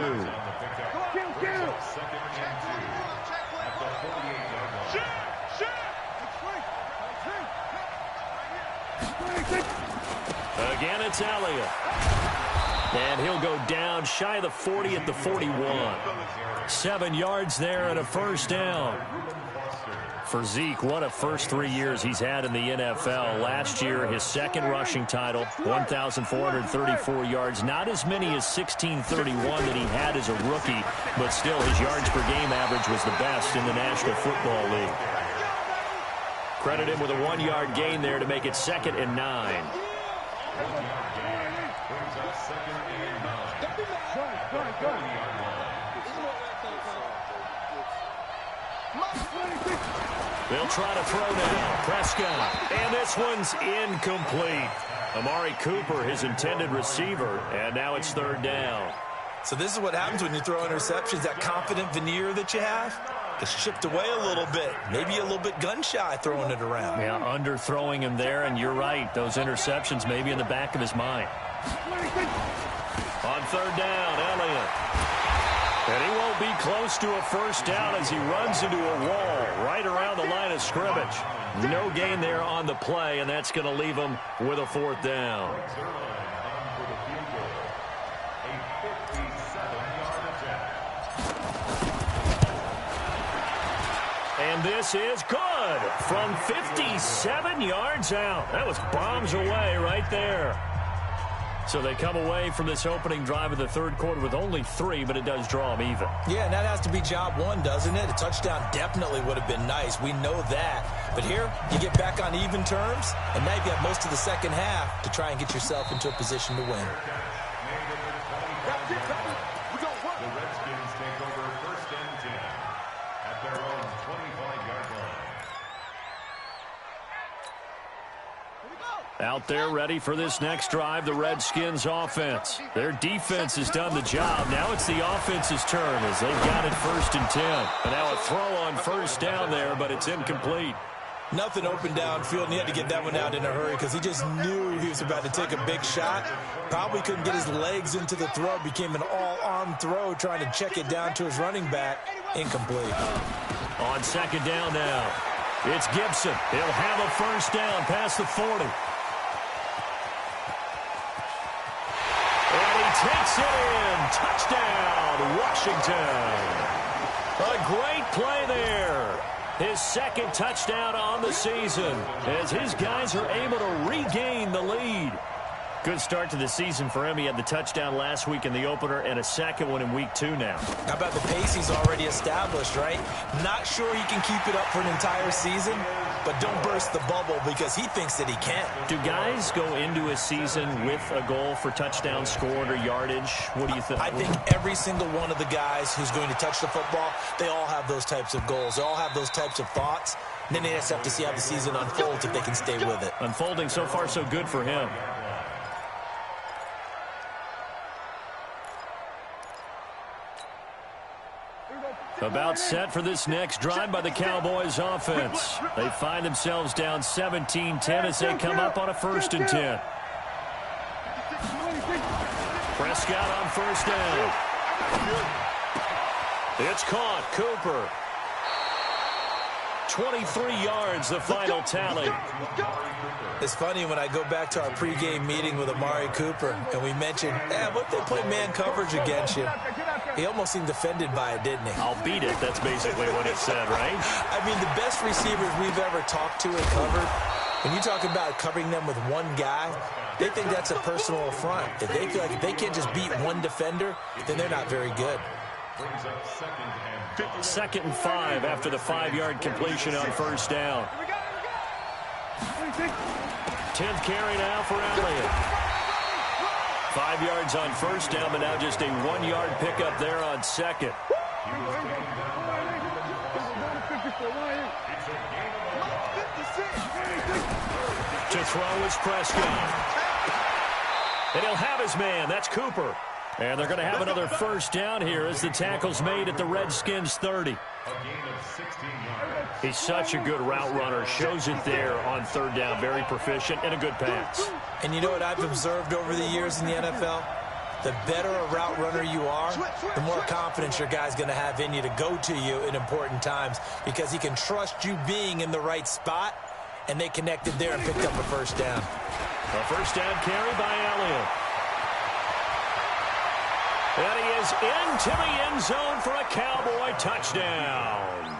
Again, it's Elliott. And he'll go down shy of the 40 at the 41. 7 yards there and a first down. For Zeke, what a first 3 years he's had in the NFL. Last year, his second rushing title, 1,434 yards. Not as many as 1,631 that he had as a rookie, but still his yards per game average was the best in the National Football League. Credit him with a 1-yard gain there to make it 2nd and 9. They'll try to throw now. Prescott. And this one's incomplete. Amari Cooper, his intended receiver. And now it's 3rd down. So this is what happens when you throw interceptions. That confident veneer that you have gets chipped away a little bit. Maybe a little bit gun-shy throwing it around. Yeah, underthrowing him there, and you're right. Those interceptions may be in the back of his mind. On 3rd down, Elliott. And he won't be close to a first down as he runs into a wall right around the line of scrimmage. No gain there on the play, and that's going to leave him with a 4th down. And this is good from 57 yards out. That was bombs away right there. So they come away from this opening drive of the 3rd quarter with only 3, but it does draw them even. Yeah, and that has to be job 1, doesn't it? A touchdown definitely would have been nice. We know that. But here, you get back on even terms, and now you've got most of the second half to try and get yourself into a position to win. The Redskins take over 1st and 10 at their own 25-yard line. Here we go. Out there ready for this next drive, the Redskins offense. Their defense has done the job. Now it's the offense's turn as they've got it 1st and 10. And now a throw on first down there, but it's incomplete. Nothing open downfield, and he had to get that one out in a hurry because he just knew he was about to take a big shot. Probably couldn't get his legs into the throw. Became an all-arm throw trying to check it down to his running back. Incomplete. On 2nd down now, it's Gibson. He'll have a first down past the 40. And he takes it in. Touchdown, Washington. A great play there. His 2nd touchdown on the season as his guys are able to regain the lead. Good start to the season for him. He had the touchdown last week in the opener and a 2nd one in week 2 now. How about the pace he's already established, right? Not sure he can keep it up for an entire season, but don't burst the bubble because he thinks that he can. Do guys go into a season with a goal for touchdown scored or yardage? What do you think? I think every single one of the guys who's going to touch the football, they all have those types of goals. They all have those types of thoughts. And then they just have to see how the season unfolds if they can stay with it. Unfolding so far so good for him. About set for this next drive by the Cowboys offense. They find themselves down 17-10 as they come up on a 1st and 10. Prescott on first down. It's caught. Cooper. 23 yards, the final tally. It's funny when I go back to our pregame meeting with Amari Cooper and we mentioned, what if they play man coverage against you? He almost seemed offended by it, didn't he? I'll beat it. That's basically what it said, right? I mean, the best receivers we've ever talked to and covered, when you talk about covering them with one guy, they think that's a personal affront. If they feel like if they can't just beat one defender, then they're not very good. 2nd and 5 after the 5-yard completion on first down. 10th carry now for Elliott. 5 yards on first down, but now just a 1-yard pickup there on 2nd. To throw is Prescott. And he'll have his man. That's Cooper. And they're going to have another first down here as the tackle's made at the Redskins 30. He's such a good route runner. Shows it there on 3rd down. Very proficient and a good pass. And you know what I've observed over the years in the NFL? The better a route runner you are, the more confidence your guy's going to have in you to go to you in important times because he can trust you being in the right spot, and they connected there and picked up a first down. A first down carry by Elliott. And he is into the end zone for a Cowboy touchdown.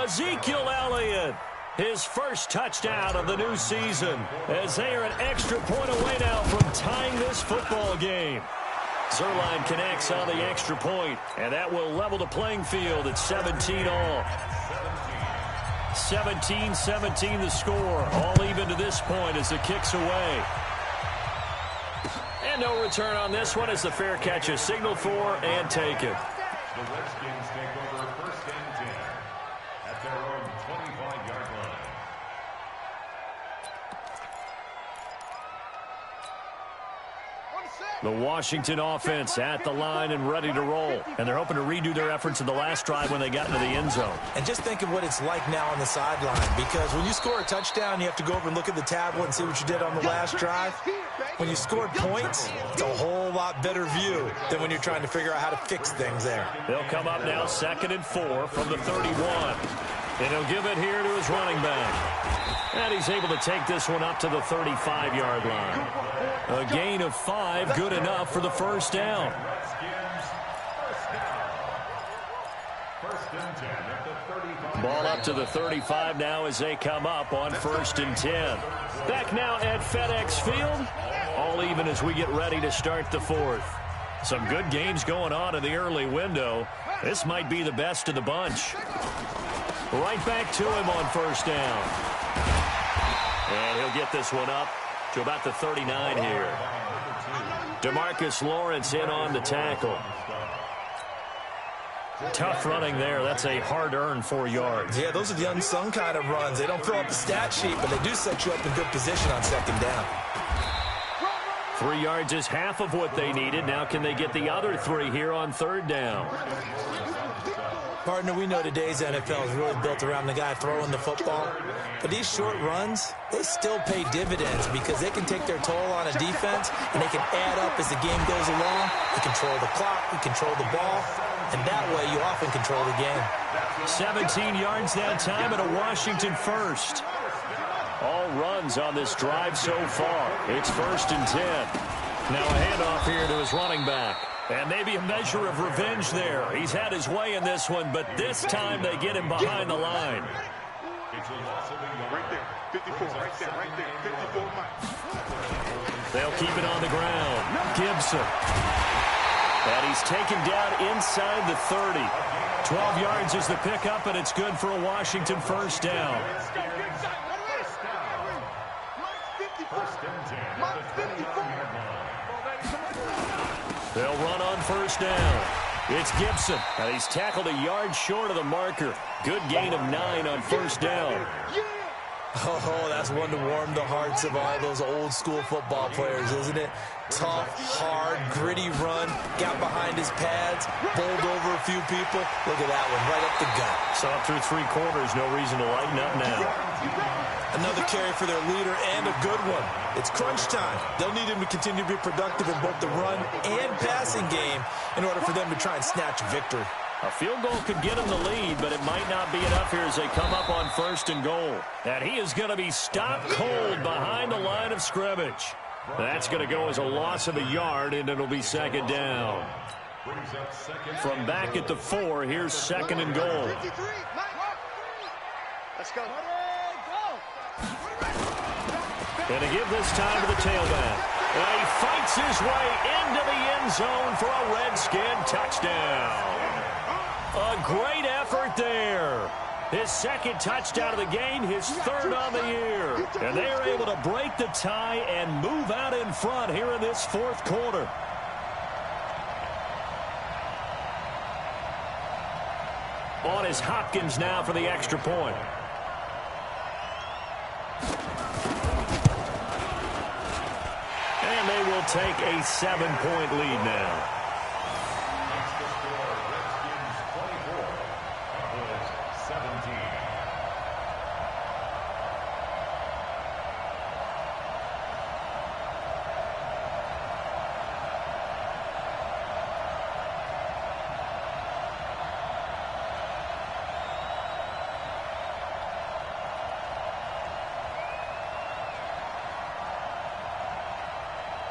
Ezekiel Elliott, his first touchdown of the new season, as they are an extra point away now from tying this football game. Zerline connects on the extra point, and that will level the playing field at 17 all. 17-17 the score, all even to this point as the kick's away. And no return on this one as the fair catch is signaled for and taken. The Redskins take over 1st and 10 at their own 25-yard line. The Washington offense at the line and ready to roll. And they're hoping to redo their efforts in the last drive when they got into the end zone. And just think of what it's like now on the sideline, because when you score a touchdown, you have to go over and look at the tablet and see what you did on the last drive. When you scored points, it's a whole lot better view than when you're trying to figure out how to fix things there. They'll come up now 2nd and 4 from the 31. And he'll give it here to his running back. And he's able to take this one up to the 35-yard line. A gain of 5, good enough for the first down. Ball up to the 35 now as they come up on 1st and 10. Back now at FedEx Field. All even as we get ready to start the 4th. Some good games going on in the early window. This might be the best of the bunch. Right back to him on first down. And he'll get this one up to about the 39 here. DeMarcus Lawrence in on the tackle. Tough running there. That's a hard-earned 4 yards. Yeah, those are the unsung kind of runs. They don't fill up the stat sheet, but they do set you up in good position on second down. 3 yards is half of what they needed. Now can they get the other 3 here on third down? Partner, we know today's NFL is really built around the guy throwing the football. But these short runs, they still pay dividends because they can take their toll on a defense, and they can add up as the game goes along. You control the clock, you control the ball, and that way you often control the game. 17 yards that time and a Washington first. All runs on this drive so far. It's 1st and 10. Now a handoff here to his running back. And maybe a measure of revenge there. He's had his way in this one, but this time they get him behind the line. Right there, 54, right there, 54 miles. They'll keep it on the ground. Gibson. And he's taken down inside the 30. 12 yards is the pickup, and it's good for a Washington first down. They'll run on first down. It's Gibson, and he's tackled a yard short of the marker. Good gain of 9 on first down. Oh, that's one to warm the hearts of all those old school football players, isn't it? Tough, hard, gritty run, got behind his pads, bowled over a few people. Look at that one, right up the gut. Saw it through 3 quarters, no reason to lighten up now. Another carry for their leader and a good one. It's crunch time. They'll need him to continue to be productive in both the run and passing game in order for them to try and snatch a victory. A field goal could get him the lead, but it might not be enough here as they come up on 1st and goal. And he is going to be stopped cold behind the line of scrimmage. That's going to go as a loss of a yard, and it'll be 2nd down. From back at the 4, here's 2nd and goal. Let's go. And to give this time to the tailback. And he fights his way into the end zone for a Redskin touchdown. A great effort there. His 2nd touchdown of the game, his 3rd on the year. And they are able to break the tie and move out in front here in this 4th quarter. On is Hopkins now for the extra point. And they will take a 7-point lead now.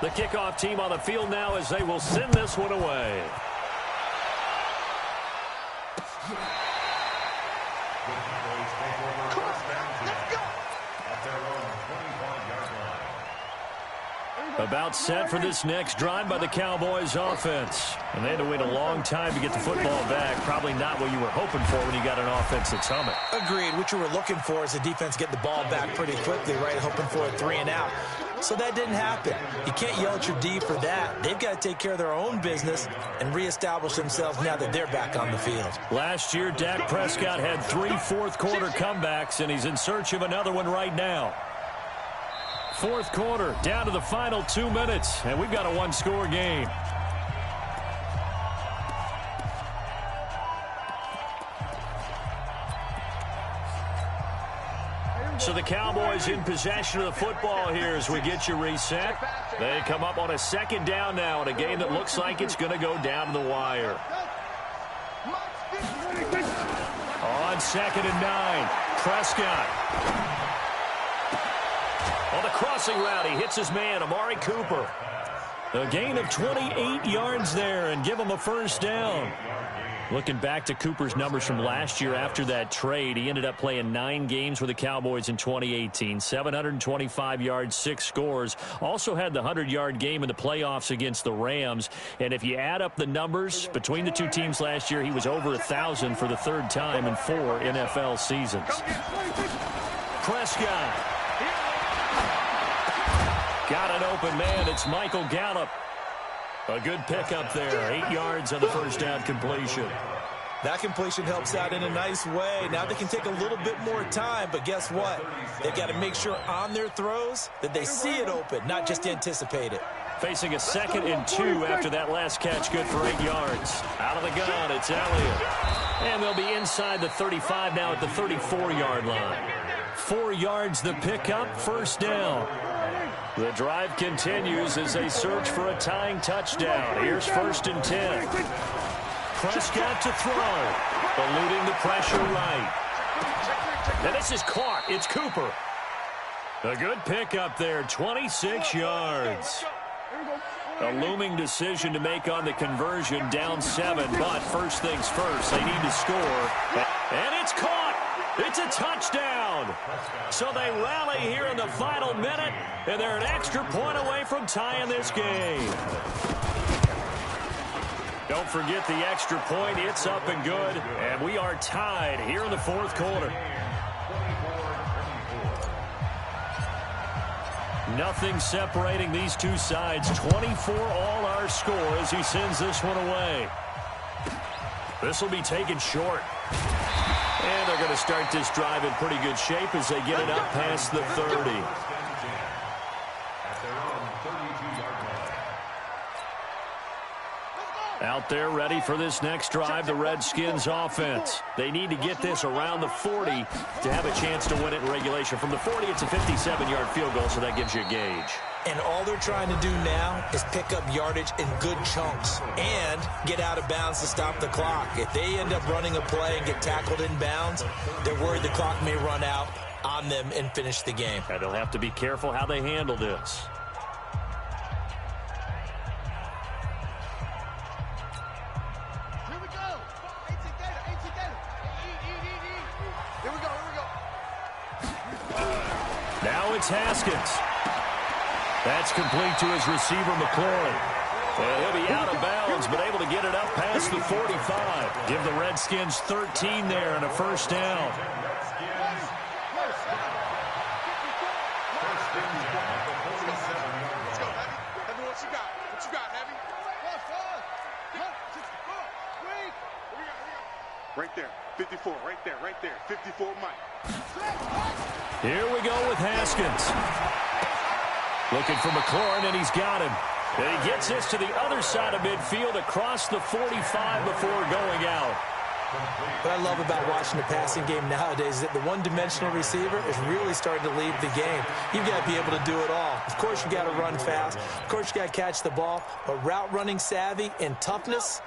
The kickoff team on the field now as they will send this one away. About set for this next drive by the Cowboys offense. And they had to wait a long time to get the football back. Probably not what you were hoping for when you got an offense that's humming. Agreed. What you were looking for is the defense get the ball back pretty quickly, right? Hoping for a 3 and out. So that didn't happen. You can't yell at your D for that. They've got to take care of their own business and reestablish themselves now that they're back on the field. Last year, Dak Prescott had 3 fourth-quarter comebacks, and he's in search of another one right now. 4th quarter, down to the final 2 minutes, and we've got a 1-score game. So the Cowboys in possession of the football here as we get you reset. They come up on a 2nd down now in a game that looks like it's going to go down to the wire. On 2nd and 9, Prescott. On the crossing route, he hits his man, Amari Cooper. A gain of 28 yards there and give him a first down. Looking back to Cooper's numbers from last year after that trade, he ended up playing 9 games with the Cowboys in 2018. 725 yards, 6 scores. Also had the 100-yard game in the playoffs against the Rams. And if you add up the numbers between the 2 teams last year, he was over 1,000 for the 3rd time in 4 NFL seasons. Prescott. Got an open man. It's Michael Gallup. A good pickup there. 8 yards on the first down completion. That completion helps out in a nice way. Now they can take a little bit more time, but guess what? They've got to make sure on their throws that they see it open, not just anticipate it. Facing a 2nd and 2 after that last catch, good for 8 yards. Out of the gun, it's Elliott. And they'll be inside the 35 now at the 34-yard line. 4 yards the pickup, first down. The drive continues as they search for a tying touchdown. Here's 1st and 10. Prescott to throw, eluding the pressure right. And this is caught. It's Cooper. A good pickup there, 26 yards. A looming decision to make on the conversion, down 7, but first things first, they need to score. And it's caught. It's a touchdown. So they rally here in the final minute, and they're an extra point away from tying this game. Don't forget the extra point. It's up and good, and we are tied here in the 4th quarter. Nothing separating these two sides. 24 all our score as he sends this one away. This will be taken short. And they're going to start this drive in pretty good shape as they get it up past the 30. Out there ready for this next drive, the Redskins offense. They need to get this around the 40 to have a chance to win it in regulation. From the 40, it's a 57-yard field goal, so that gives you a gauge. And all they're trying to do now is pick up yardage in good chunks and get out of bounds to stop the clock. If they end up running a play and get tackled in bounds, they're worried the clock may run out on them and finish the game. And they'll have to be careful how they handle this. Now it's Haskins. That's complete to his receiver, McLaurin. And he'll be out of bounds, but able to get it up past the 45. Give the Redskins 13 there and a first down. Right there, 54, right there, 54, Mike. Here we go with Haskins. Looking for McLaurin, and he's got him. And he gets this to the other side of midfield across the 45 before going out. What I love about watching the passing game nowadays is that the one-dimensional receiver is really starting to lead the game. You've got to be able to do it all. Of course, you've got to run fast. Of course, you've got to catch the ball. But route running savvy and toughness,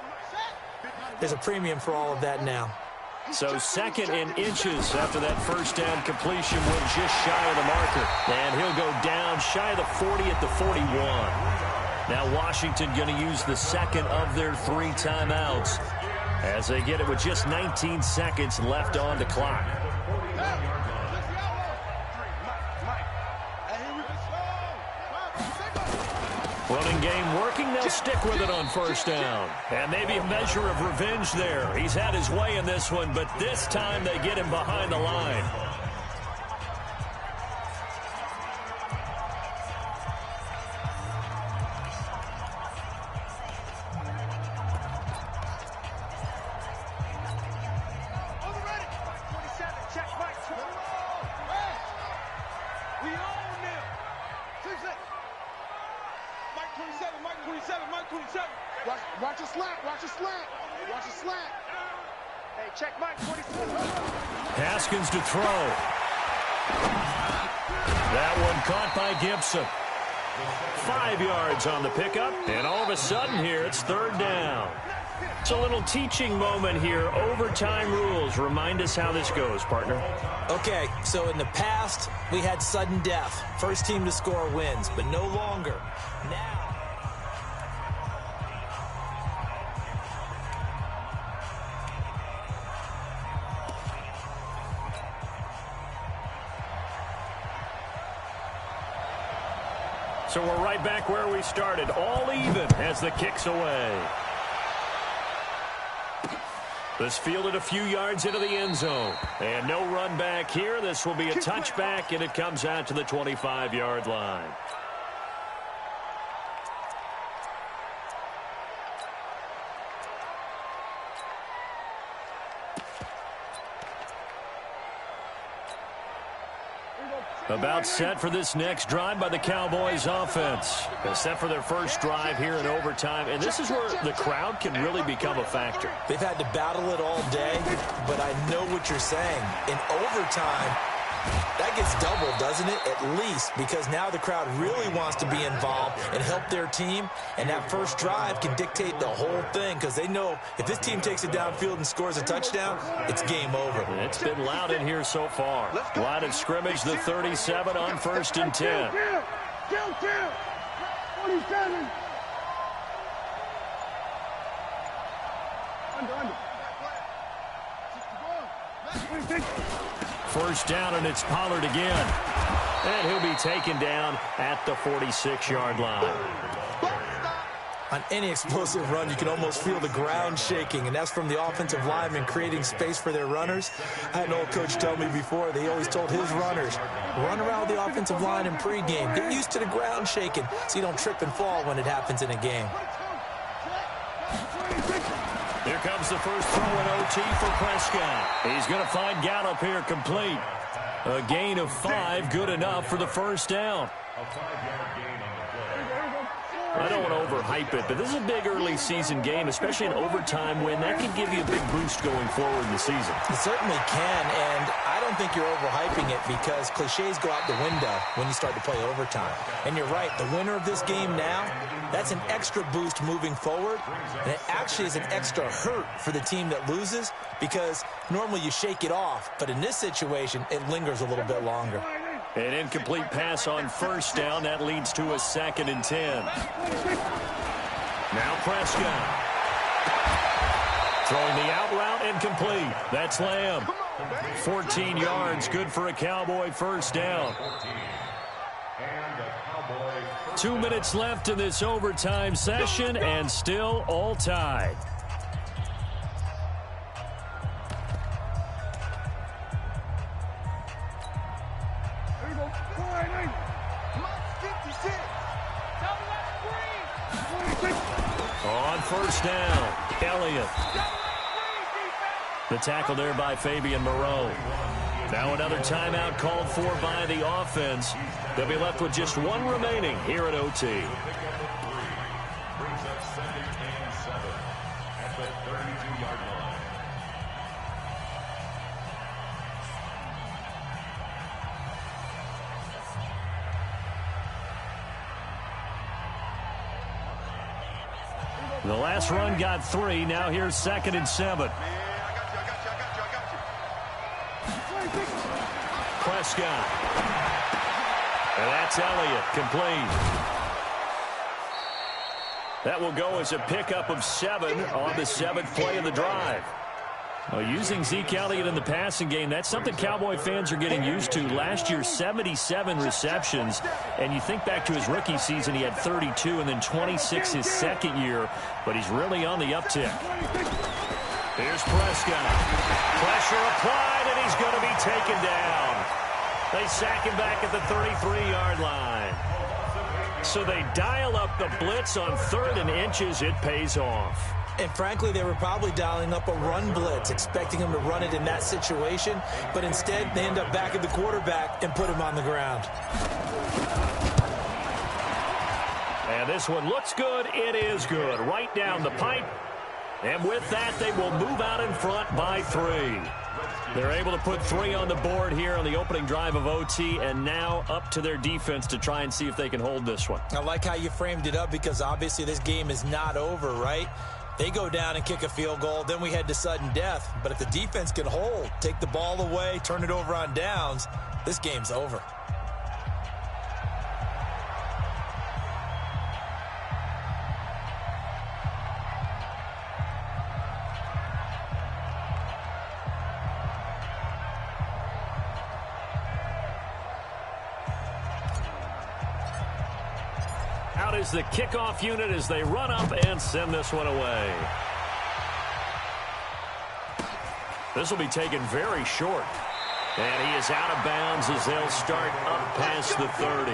there's a premium for all of that now. So 2nd and inches after that first down completion went just shy of the marker. And he'll go down shy of the 40 at the 41. Now Washington going to use the 2nd of their 3 timeouts as they get it with just 19 seconds left on the clock. Running game working, they'll stick with it on first down. And maybe a measure of revenge there. He's had his way in this one, but this time they get him behind the line. Watch a slant, watch a slant, watch a slant. Hey, check Mike, 27. Haskins to throw. That one caught by Gibson. 5 yards on the pickup, and all of a sudden here it's 3rd down. It's a little teaching moment here. Overtime rules. Remind us how this goes, partner. Okay, so in the past, we had sudden death. First team to score wins, but no longer. Now, so we're right back where we started, all even as the kick's away. This fielded a few yards into the end zone. And no run back here. This will be a touchback, and it comes out to the 25-yard line. About set for this next drive by the Cowboys offense. They're set for their first drive here in overtime, and this is where the crowd can really become a factor. They've had to battle it all day, but I know what you're saying. In overtime, that gets doubled, doesn't it? At least, because now the crowd really wants to be involved and help their team, and that first drive can dictate the whole thing because they know if this team takes it downfield and scores a touchdown, it's game over. It's been loud in here so far. Line of scrimmage, the 37 on 1st and 10. 47. First down, and it's Pollard again. And he'll be taken down at the 46-yard line. On any explosive run, you can almost feel the ground shaking, and that's from the offensive linemen creating space for their runners. I had an old coach tell me before, they always told his runners, run around the offensive line in pregame. Get used to the ground shaking so you don't trip and fall when it happens in a game. Here comes the first throw in OT for Prescott. He's going to find Gallup here complete. A gain of 5, good enough for the first down. A 5-yard gain on the play. I don't want to overhype it, but this is a big early season game, especially an overtime win. That can give you a big boost going forward in the season. It certainly can, and I don't think you're overhyping it because cliches go out the window when you start to play overtime. And you're right, the winner of this game now, that's an extra boost moving forward, and it actually is an extra hurt for the team that loses because normally you shake it off, but in this situation, it lingers a little bit longer. An incomplete pass on first down. That leads to a 2nd and 10. Now Prescott. Throwing the out route incomplete. That's Lamb. 14 yards, good for a Cowboy first down. 2 minutes left in this overtime session, and still all tied. On first down, Elliott. The tackle there by Fabian Moreau. Now another timeout called for by the offense. They'll be left with just one remaining here at OT. Brings up 2nd and 7 at the 32-yard line. The last run got 3. Now here's 2nd and 7. Prescott. And that's Elliott, complete. That will go as a pickup of 7 on the 7th play of the drive. Well, using Zeke Elliott in the passing game, that's something Cowboy fans are getting used to. Last year, 77 receptions. And you think back to his rookie season, he had 32 and then 26 his second year. But he's really on the uptick. Here's Prescott. Pressure applied, and he's going to be taken down. They sack him back at the 33-yard line. So they dial up the blitz on 3rd and inches. It pays off. And frankly, they were probably dialing up a run blitz, expecting him to run it in that situation. But instead, they end up back at the quarterback and put him on the ground. And this one looks good. It is good. Right down the pipe. And with that, they will move out in front by 3. They're able to put 3 on the board here on the opening drive of OT, and now up to their defense to try and see if they can hold this one. I like how you framed it up because obviously this game is not over, right? They go down and kick a field goal, then we head to sudden death. But if the defense can hold, take the ball away, turn it over on downs, this game's over. Out is the kickoff unit as they run up and send this one away. This will be taken very short. And he is out of bounds as they'll start up past the 30.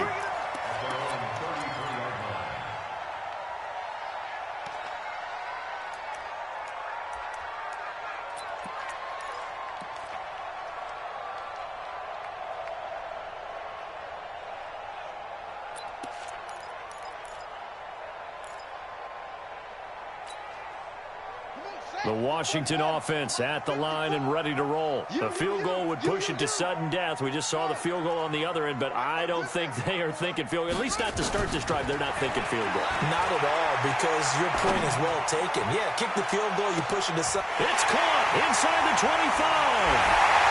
The Washington offense at the line and ready to roll. The field goal would push it to sudden death. We just saw the field goal on the other end, but I don't think they are thinking field goal. At least not to start this drive. They're not thinking field goal. Not at all, because your point is well taken. Yeah, kick the field goal, you push it to sudden. It's caught inside the 25.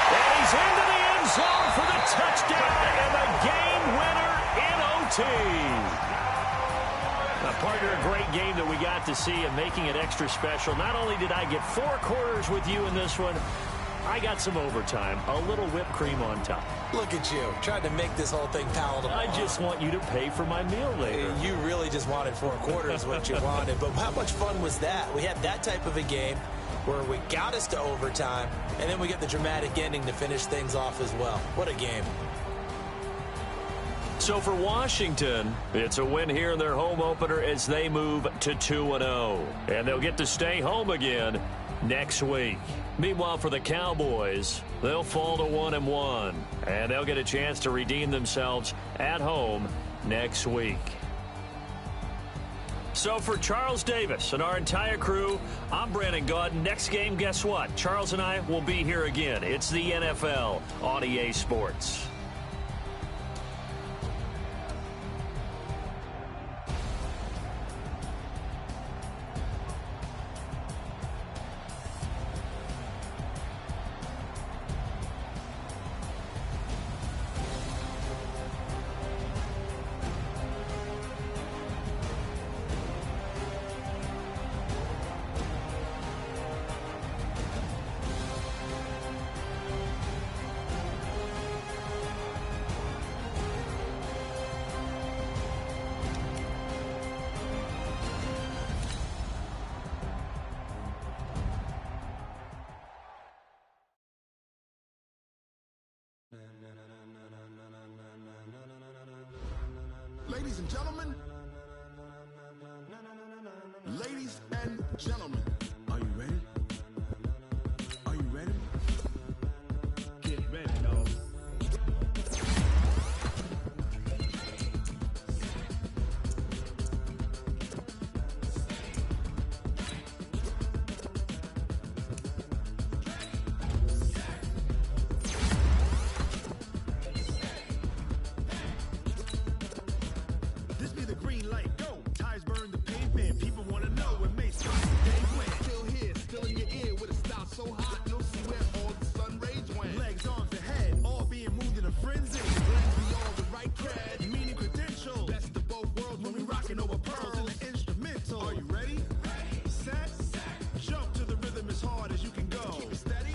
And he's into the end zone for the touchdown and the game winner in OT. Partner, a great game that we got to see and making it extra special. Not only did I get 4 quarters with you in this one, I got some overtime, a little whipped cream on top. Look at you, trying to make this whole thing palatable. I just want you to pay for my meal later. You really just wanted 4 quarters, what you wanted. But how much fun was that? We had that type of a game where we got us to overtime, and then we get the dramatic ending to finish things off as well. What a game. So for Washington, it's a win here in their home opener as they move to 2-0. And they'll get to stay home again next week. Meanwhile, for the Cowboys, they'll fall to 1-1. And they'll get a chance to redeem themselves at home next week. So for Charles Davis and our entire crew, I'm Brandon Gaudin. Next game, guess what? Charles and I will be here again. It's the NFL on EA Sports. Ladies and gentlemen, are you ready? Are you ready? Get ready, dog. This be the green light, go. Tires burn the pavement. People want to know when Mace comes. They win. Still here, still in your ear with a style so hot, you'll see where all the sun rays went. Legs, arms, and head, all being moved in a frenzy. Blends be all the right cred, meaning credentials. Best of both worlds when we rocking over pearls in the instrumental. Are you ready? Set, jump to the rhythm as hard as you can go. Keep it steady,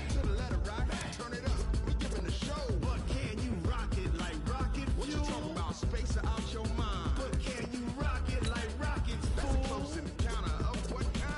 to the letter rock. Turn it up, we giving the show. But can you rock it like rocket fuel? What you talking about? Space out your mind. But can you rock it like rockets, fool? That's a close encounter of what kind?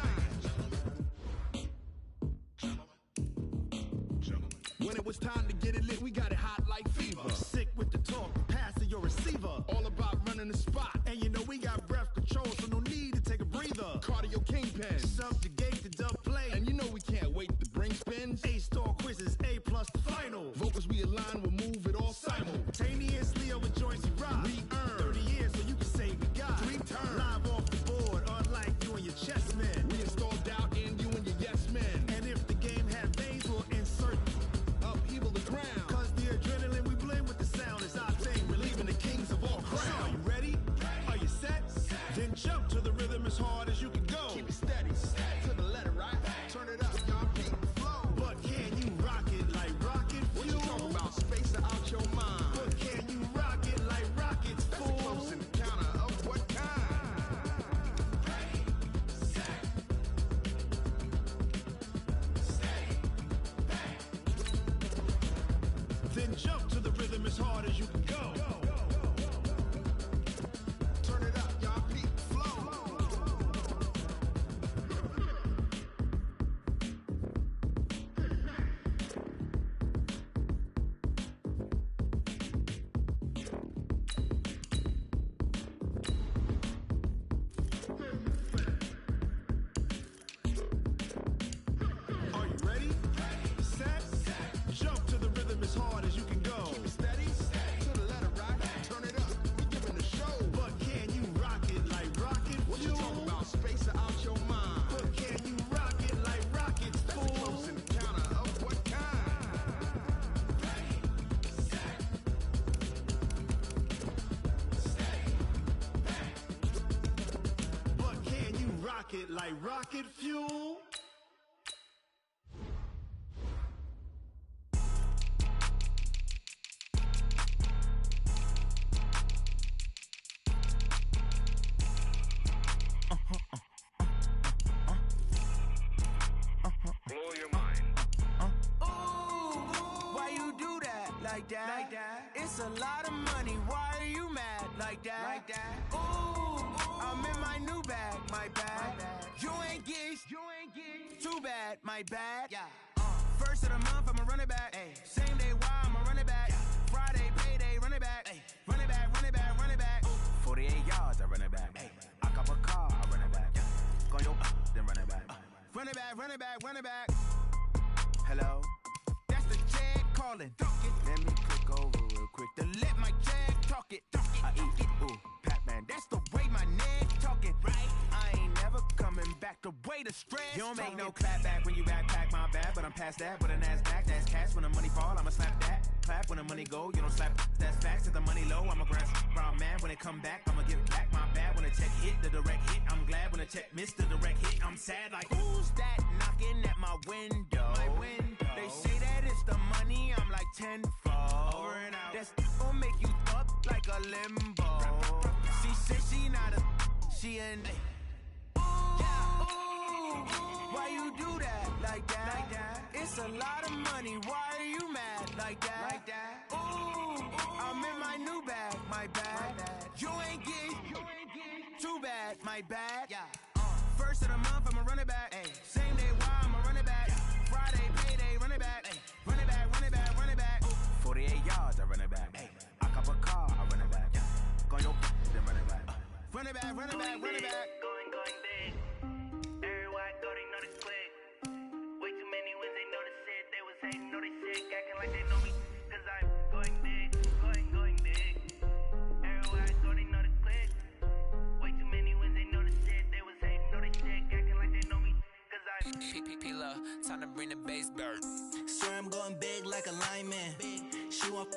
When it was time to get it lit, we got it hot like fever. Sick with the talk, pass to your receiver. All about running the spot. And you know we got breath control, so no need to take a breather. Cardio kingpin, subjugate the dub play. And you know we can't wait to bring spins. A-star quizzes, A+ the final. Vocals we align, we'll move it all simultaneously over joints we rock. We earn 30 years so you can say we got 3 turns. Live off the board, unlike you and your chess men. We install doubt in you and your yes men. And if the game had veins, we'll insert upheaval the ground. Cause the adrenaline we blend with the sound is our thing. Relieving the kings of all crowns. So are you ready? Are you set? Then jump to the rhythm as hard as you can go. Keep it steady, to the letter right. Turn it up, y'all. Beat like rocket fuel. Blow your mind. Why you do that like that? Like that? It's a lot of money. Why are you mad like that? Like that? Ooh, I'm in my new bag, my bad. You ain't get too bad, my bad. Yeah. First of the month, I'ma run it back. Ay. Same day, why I'ma run it back. Yeah. Friday, payday, run it back. Ay. Run it back, run it back, run it back. 48 yards, I run it back. Ay. I cop a car, I run it back. Yeah. Go yo, then run it back. Run it back, run it back, run it back. Hello? That's the Jag calling. Let me click over real quick to let my Jag talk it. I eat it, ooh, Pac-Man. That's the way my neck talking. Right? I ain't never coming back the way the stress. You don't make no clap back when you backpack, my bad. But I'm past that with a NASDAQ. That's cash when the money fall. I'ma slap that. Clap when the money go. You don't slap. That's facts. If the money low, I'ma grab brown man. When it come back, I'ma give back my bad. When the check hit, the direct hit. I'm glad when the check missed the direct hit. I'm sad like, who's that knocking at my window? My window. They say that it's the money. I'm like tenfold. Over and out. That's gon' make you up like a limbo. She said she not a. She an. Why you do that like that? Like that? It's a lot of money. Why are you mad like that? Like that? Ooh, I'm in my new bag, my bad. You ain't get too bad, my bad. Yeah. First of the month, I'ma run it back. Ay. Same day, why I'ma run it back. Yeah. Friday, payday, run it back. Ay. Run it back, run it back, run it back. 48 yards, I run it back. Ay. I cop a car, I run it back. Yeah. Go yo, then run it back. Run it back, run it back, run it back. Going big. Everywhere I go, they know the click. Way too many wins, they know the shit. They was hating, know they sick, acting like they know me. Cause I'm going big, going big. Everywhere I go, they know the click. Way too many wins, they know the shit. They was hating, know they sick, acting like they know me. Cause I'm P-P-P-Love, time to bring the bass bird. Swear I'm going big like a lineman. She want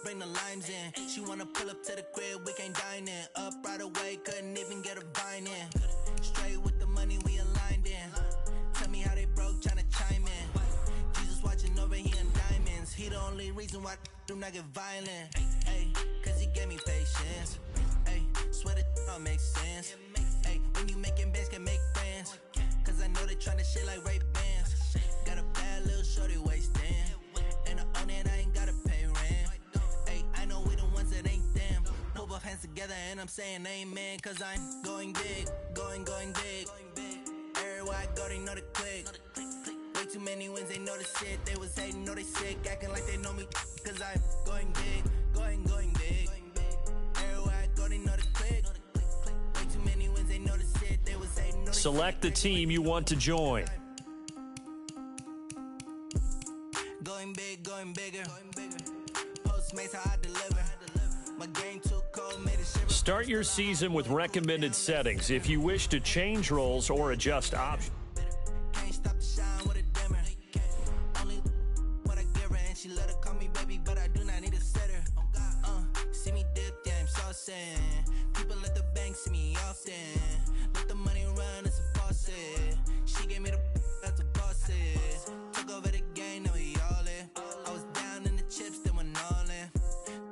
bring the limes in. She wanna pull up to the crib, we can't dine in. Up right away, couldn't even get a vine in. Straight with the money, we aligned in. Tell me how they broke, tryna chime in. Jesus watching over, he in diamonds. He the only reason why do not get violent. Ay, cause he gave me patience. Ay, swear that all makes sense. Ay, when you making bands, can make friends. Cause I know they tryna shit like Ray-Bans. Got a bad little shorty wasting. And I own it, I ain't gotta pay rent. Ay, I know we the ones that ain't them. Put both hands together and I'm saying amen. Cause I'm going big, going big. Everywhere I go, they know the click. Way too many wins, they know the shit. They was hating, know they sick, acting like they know me. Cause I'm going big, going big. Everywhere I go, they know the click. Way too many wins, they know the shit. They was hating, know they Select the team you want to join. Going big, going bigger. Postmates how I deliver. My game too cold, made it shiver. Start your season with recommended settings. If you wish to change roles or adjust options, Can't stop the shine with a dimmer. Only what I give her, and she let her call me baby, but I do not need a setter. See me dip, yeah, I'm saucing. People at the bank see me often. Let the money run, it's a faucet. She gave me the that's a boss it. Took over the game, now we all in. I was down in the chips, then went all in.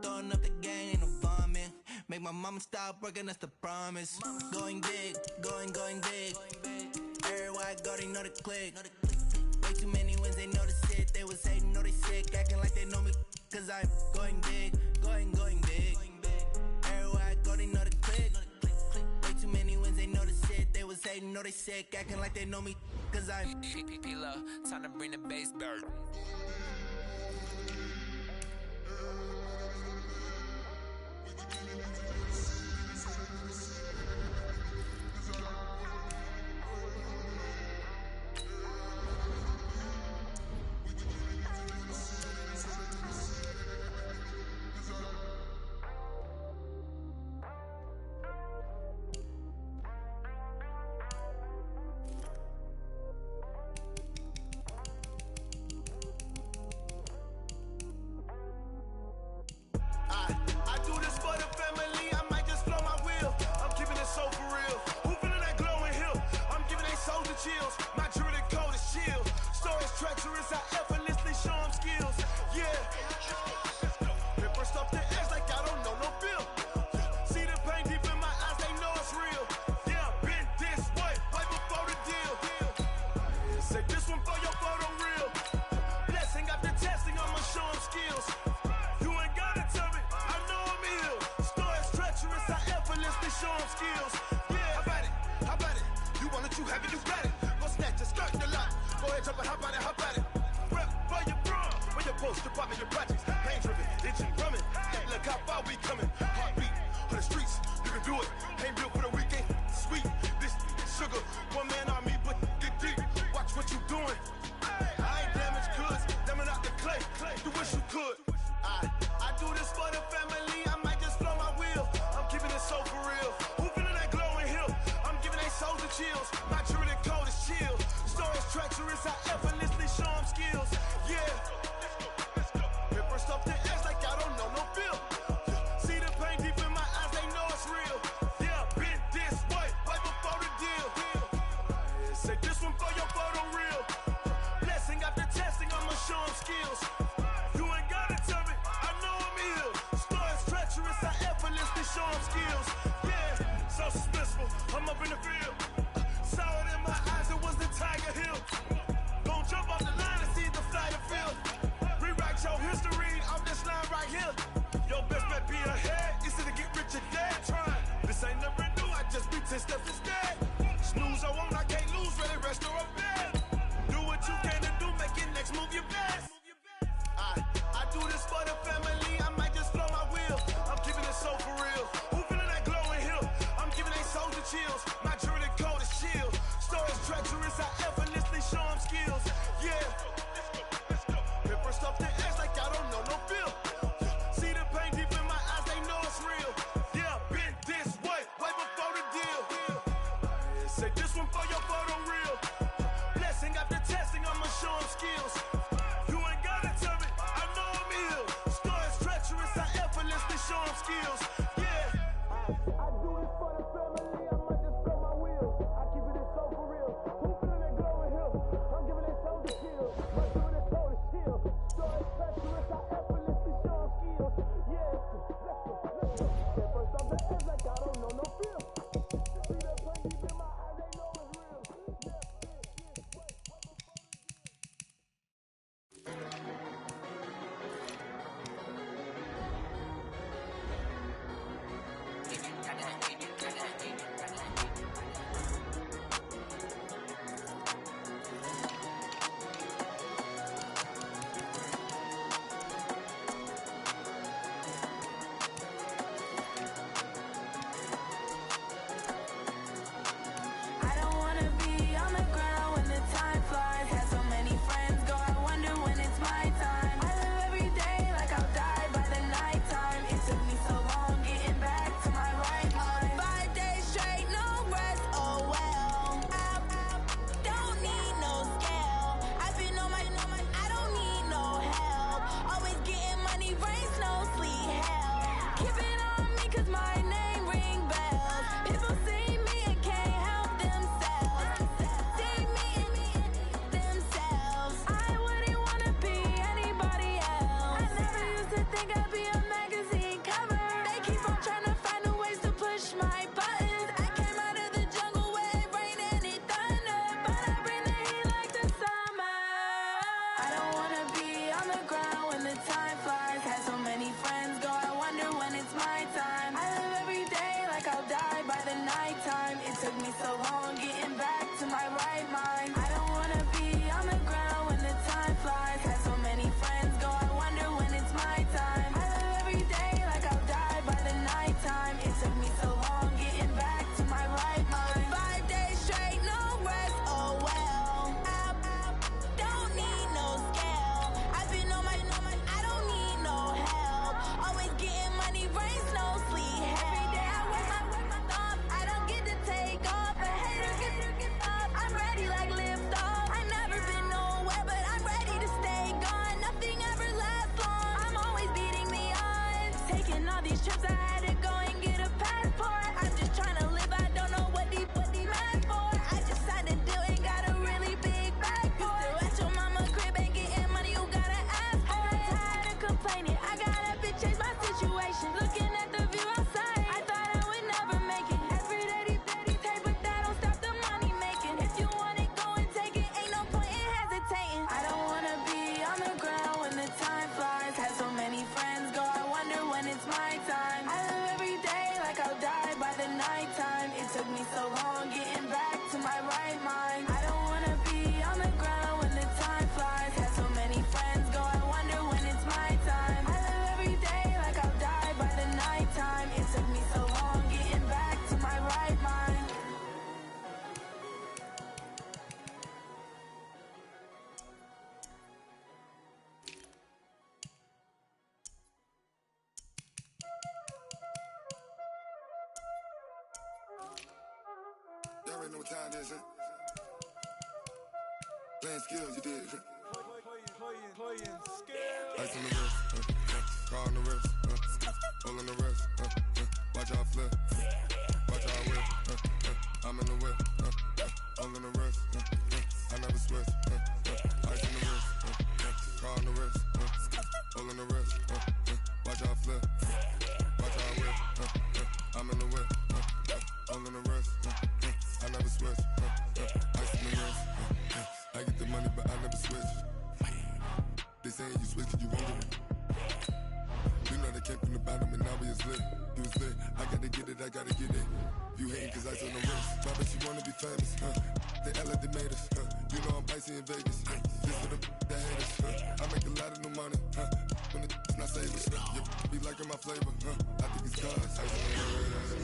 Throwing up the gang, ain't no vomit. Make my mama stop working, that's the promise. Going big, going big. Everywhere I go, they know the click. Way too many wins, they know the shit. They was hating, know they sick, acting like they know me. Cause I'm going big, going big. Everywhere I go, they know the click. Way too many wins, they know the shit. They was hating, know they sick, acting like they know me. Cause I'm P-P-P-Love, time to bring the bass bird. police department, your projects, pain driven, engine drumming. Hey, look how far we coming. Heartbeat on the streets, you can do it. Ain't built for the weekend. Sweet, this sugar, one man army, but get deep. Watch what you doing. I ain't damaged goods, damn it out the clay. You wish you could. I do this for the family. I might just blow my wheel. I'm keeping it so for real. Who feeling that glowing hill? I'm giving they souls the chills. My jewelry cold is chill. Stories treacherous, I effortlessly show them skills. Yeah. Paper stuff the edge like I don't know no feel. See the pain deep in my eyes, they know it's real. Yeah, been this way, way before the deal. Say this one for your photo reel. Blessing after testing, I'ma show them skills. You ain't gotta tell me, I know I'm ill. Stories treacherous, I effortlessly show them skills. Yeah, so suspenseful, I'm up in the field. Saw it in my eyes, it was the Tiger Hill. Don't jump off the line and see the flight of field. Rewrite your history off this line right here. Your best bet be ahead, easy to get rich or dead trying. This ain't never new, I just be 10 steps instead. Snooze I won't, I can't lose, ready, rest or a bed. Do what you can to do, make your next move your best. I do this for the family, I might just blow my wheel. I'm keeping it so for real. Who feeling that glowing hill? I'm giving they souls the chills. My jewelry cold is chill. Stories treacherous, I effortlessly show them skills. Yeah. Paper stuff the edge like I don't know no feel. See the pain deep in my eyes, they know it's real. Yeah, been this way, way before the deal. Say this one for your photo reel. Blessing after testing, I'ma show them skills. You ain't gotta tell me, I know I'm ill. Stories treacherous, I effortlessly show them skills. Yeah. I do this for the family, I might just blow my wheel. I keep it so for real. Who feeling that glowing hill? I'm giving it so to kill. My doing it so to chill. Stories treacherous, I effortlessly show them skills. Yeah. Let's go. First off the edge like I don't know no feel. See the pain deep in my eyes, they know it's real. I don't wanna be on the ground when the time flies. Had so many friends go, I wonder when it's my time. I live every day like I'll die by the nighttime. It took me so long getting back to my right mind. 5 days straight, no rest, oh well. Don't need no scale. I've been on my, I don't need no help. Always getting money, rains, no sleet, hell. Keep it on me cause my name ring bells. People see me and can't help themselves. See me themselves. I wouldn't wanna be anybody else. I never used to think I'd be a magazine cover. They keep on trying to find new ways to push my buttons. I came out of the jungle where it rained and it thunder, but I bring the heat like the summer. I don't wanna be on the ground when the time flies. Had so many friends go, I wonder when it's my time. I live every day like I'll die by the nighttime. It took me so long getting back to my right mind. I don't wanna be on the ground when the time flies. Had so many friends go, I wonder when it's my time. I live every day like I'll die by the nighttime. It took me so long getting back to my right mind. 5 days straight, no rest, oh well. Don't need no scale. I've been on my time this, playing skills, you did. Ice on the wrist, car on the wrist, pull on the wrist, watch out flip, watch out whip, I'm in the whip, pull on the wrist, I never switch, ice on the wrist, car on the wrist, pull on the wrist, watch out flip, watch out whip, I'm in the whip, pull on the wrist, I never switch, ice on the wrist, I get the money but I never switch. They saying you switch and you won't get it. You know they came from the bottom and now we is lit. You was lit, I gotta get it, I gotta get it. You hating cause ice on the wrist. Why bet you wanna be famous, They act like they made us, You know I'm icy in Vegas, This for the that hate us, I make a lot of new money, When it's not savers, You be liking my flavor, I think it's cause ice on the wrist,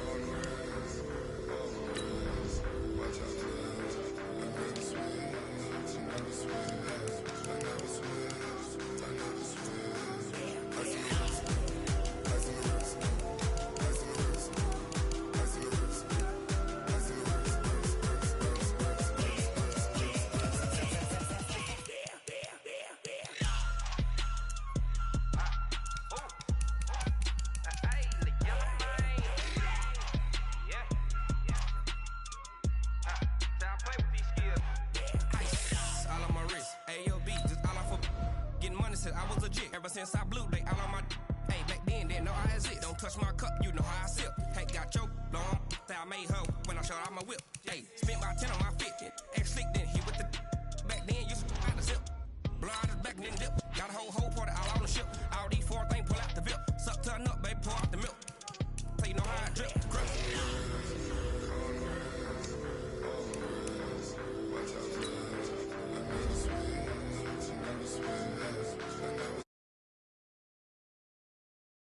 on the wrist, watch out for this. I never switch, I never switch. I never switch, I never switch. Ice on the wrist, ice on the wrist, ice on the wrist, ice on the wrist, ice on the wrist, I was legit. Ever since I blew, they all on my hey, back then, didn't know I had it. Don't touch my cup, you know how I sip. Hey, got choked, long. Say I made her when I showed out my whip. Hey, spent my 10 on my 50. Ex-slick, then hit with the back then, used to try to zip.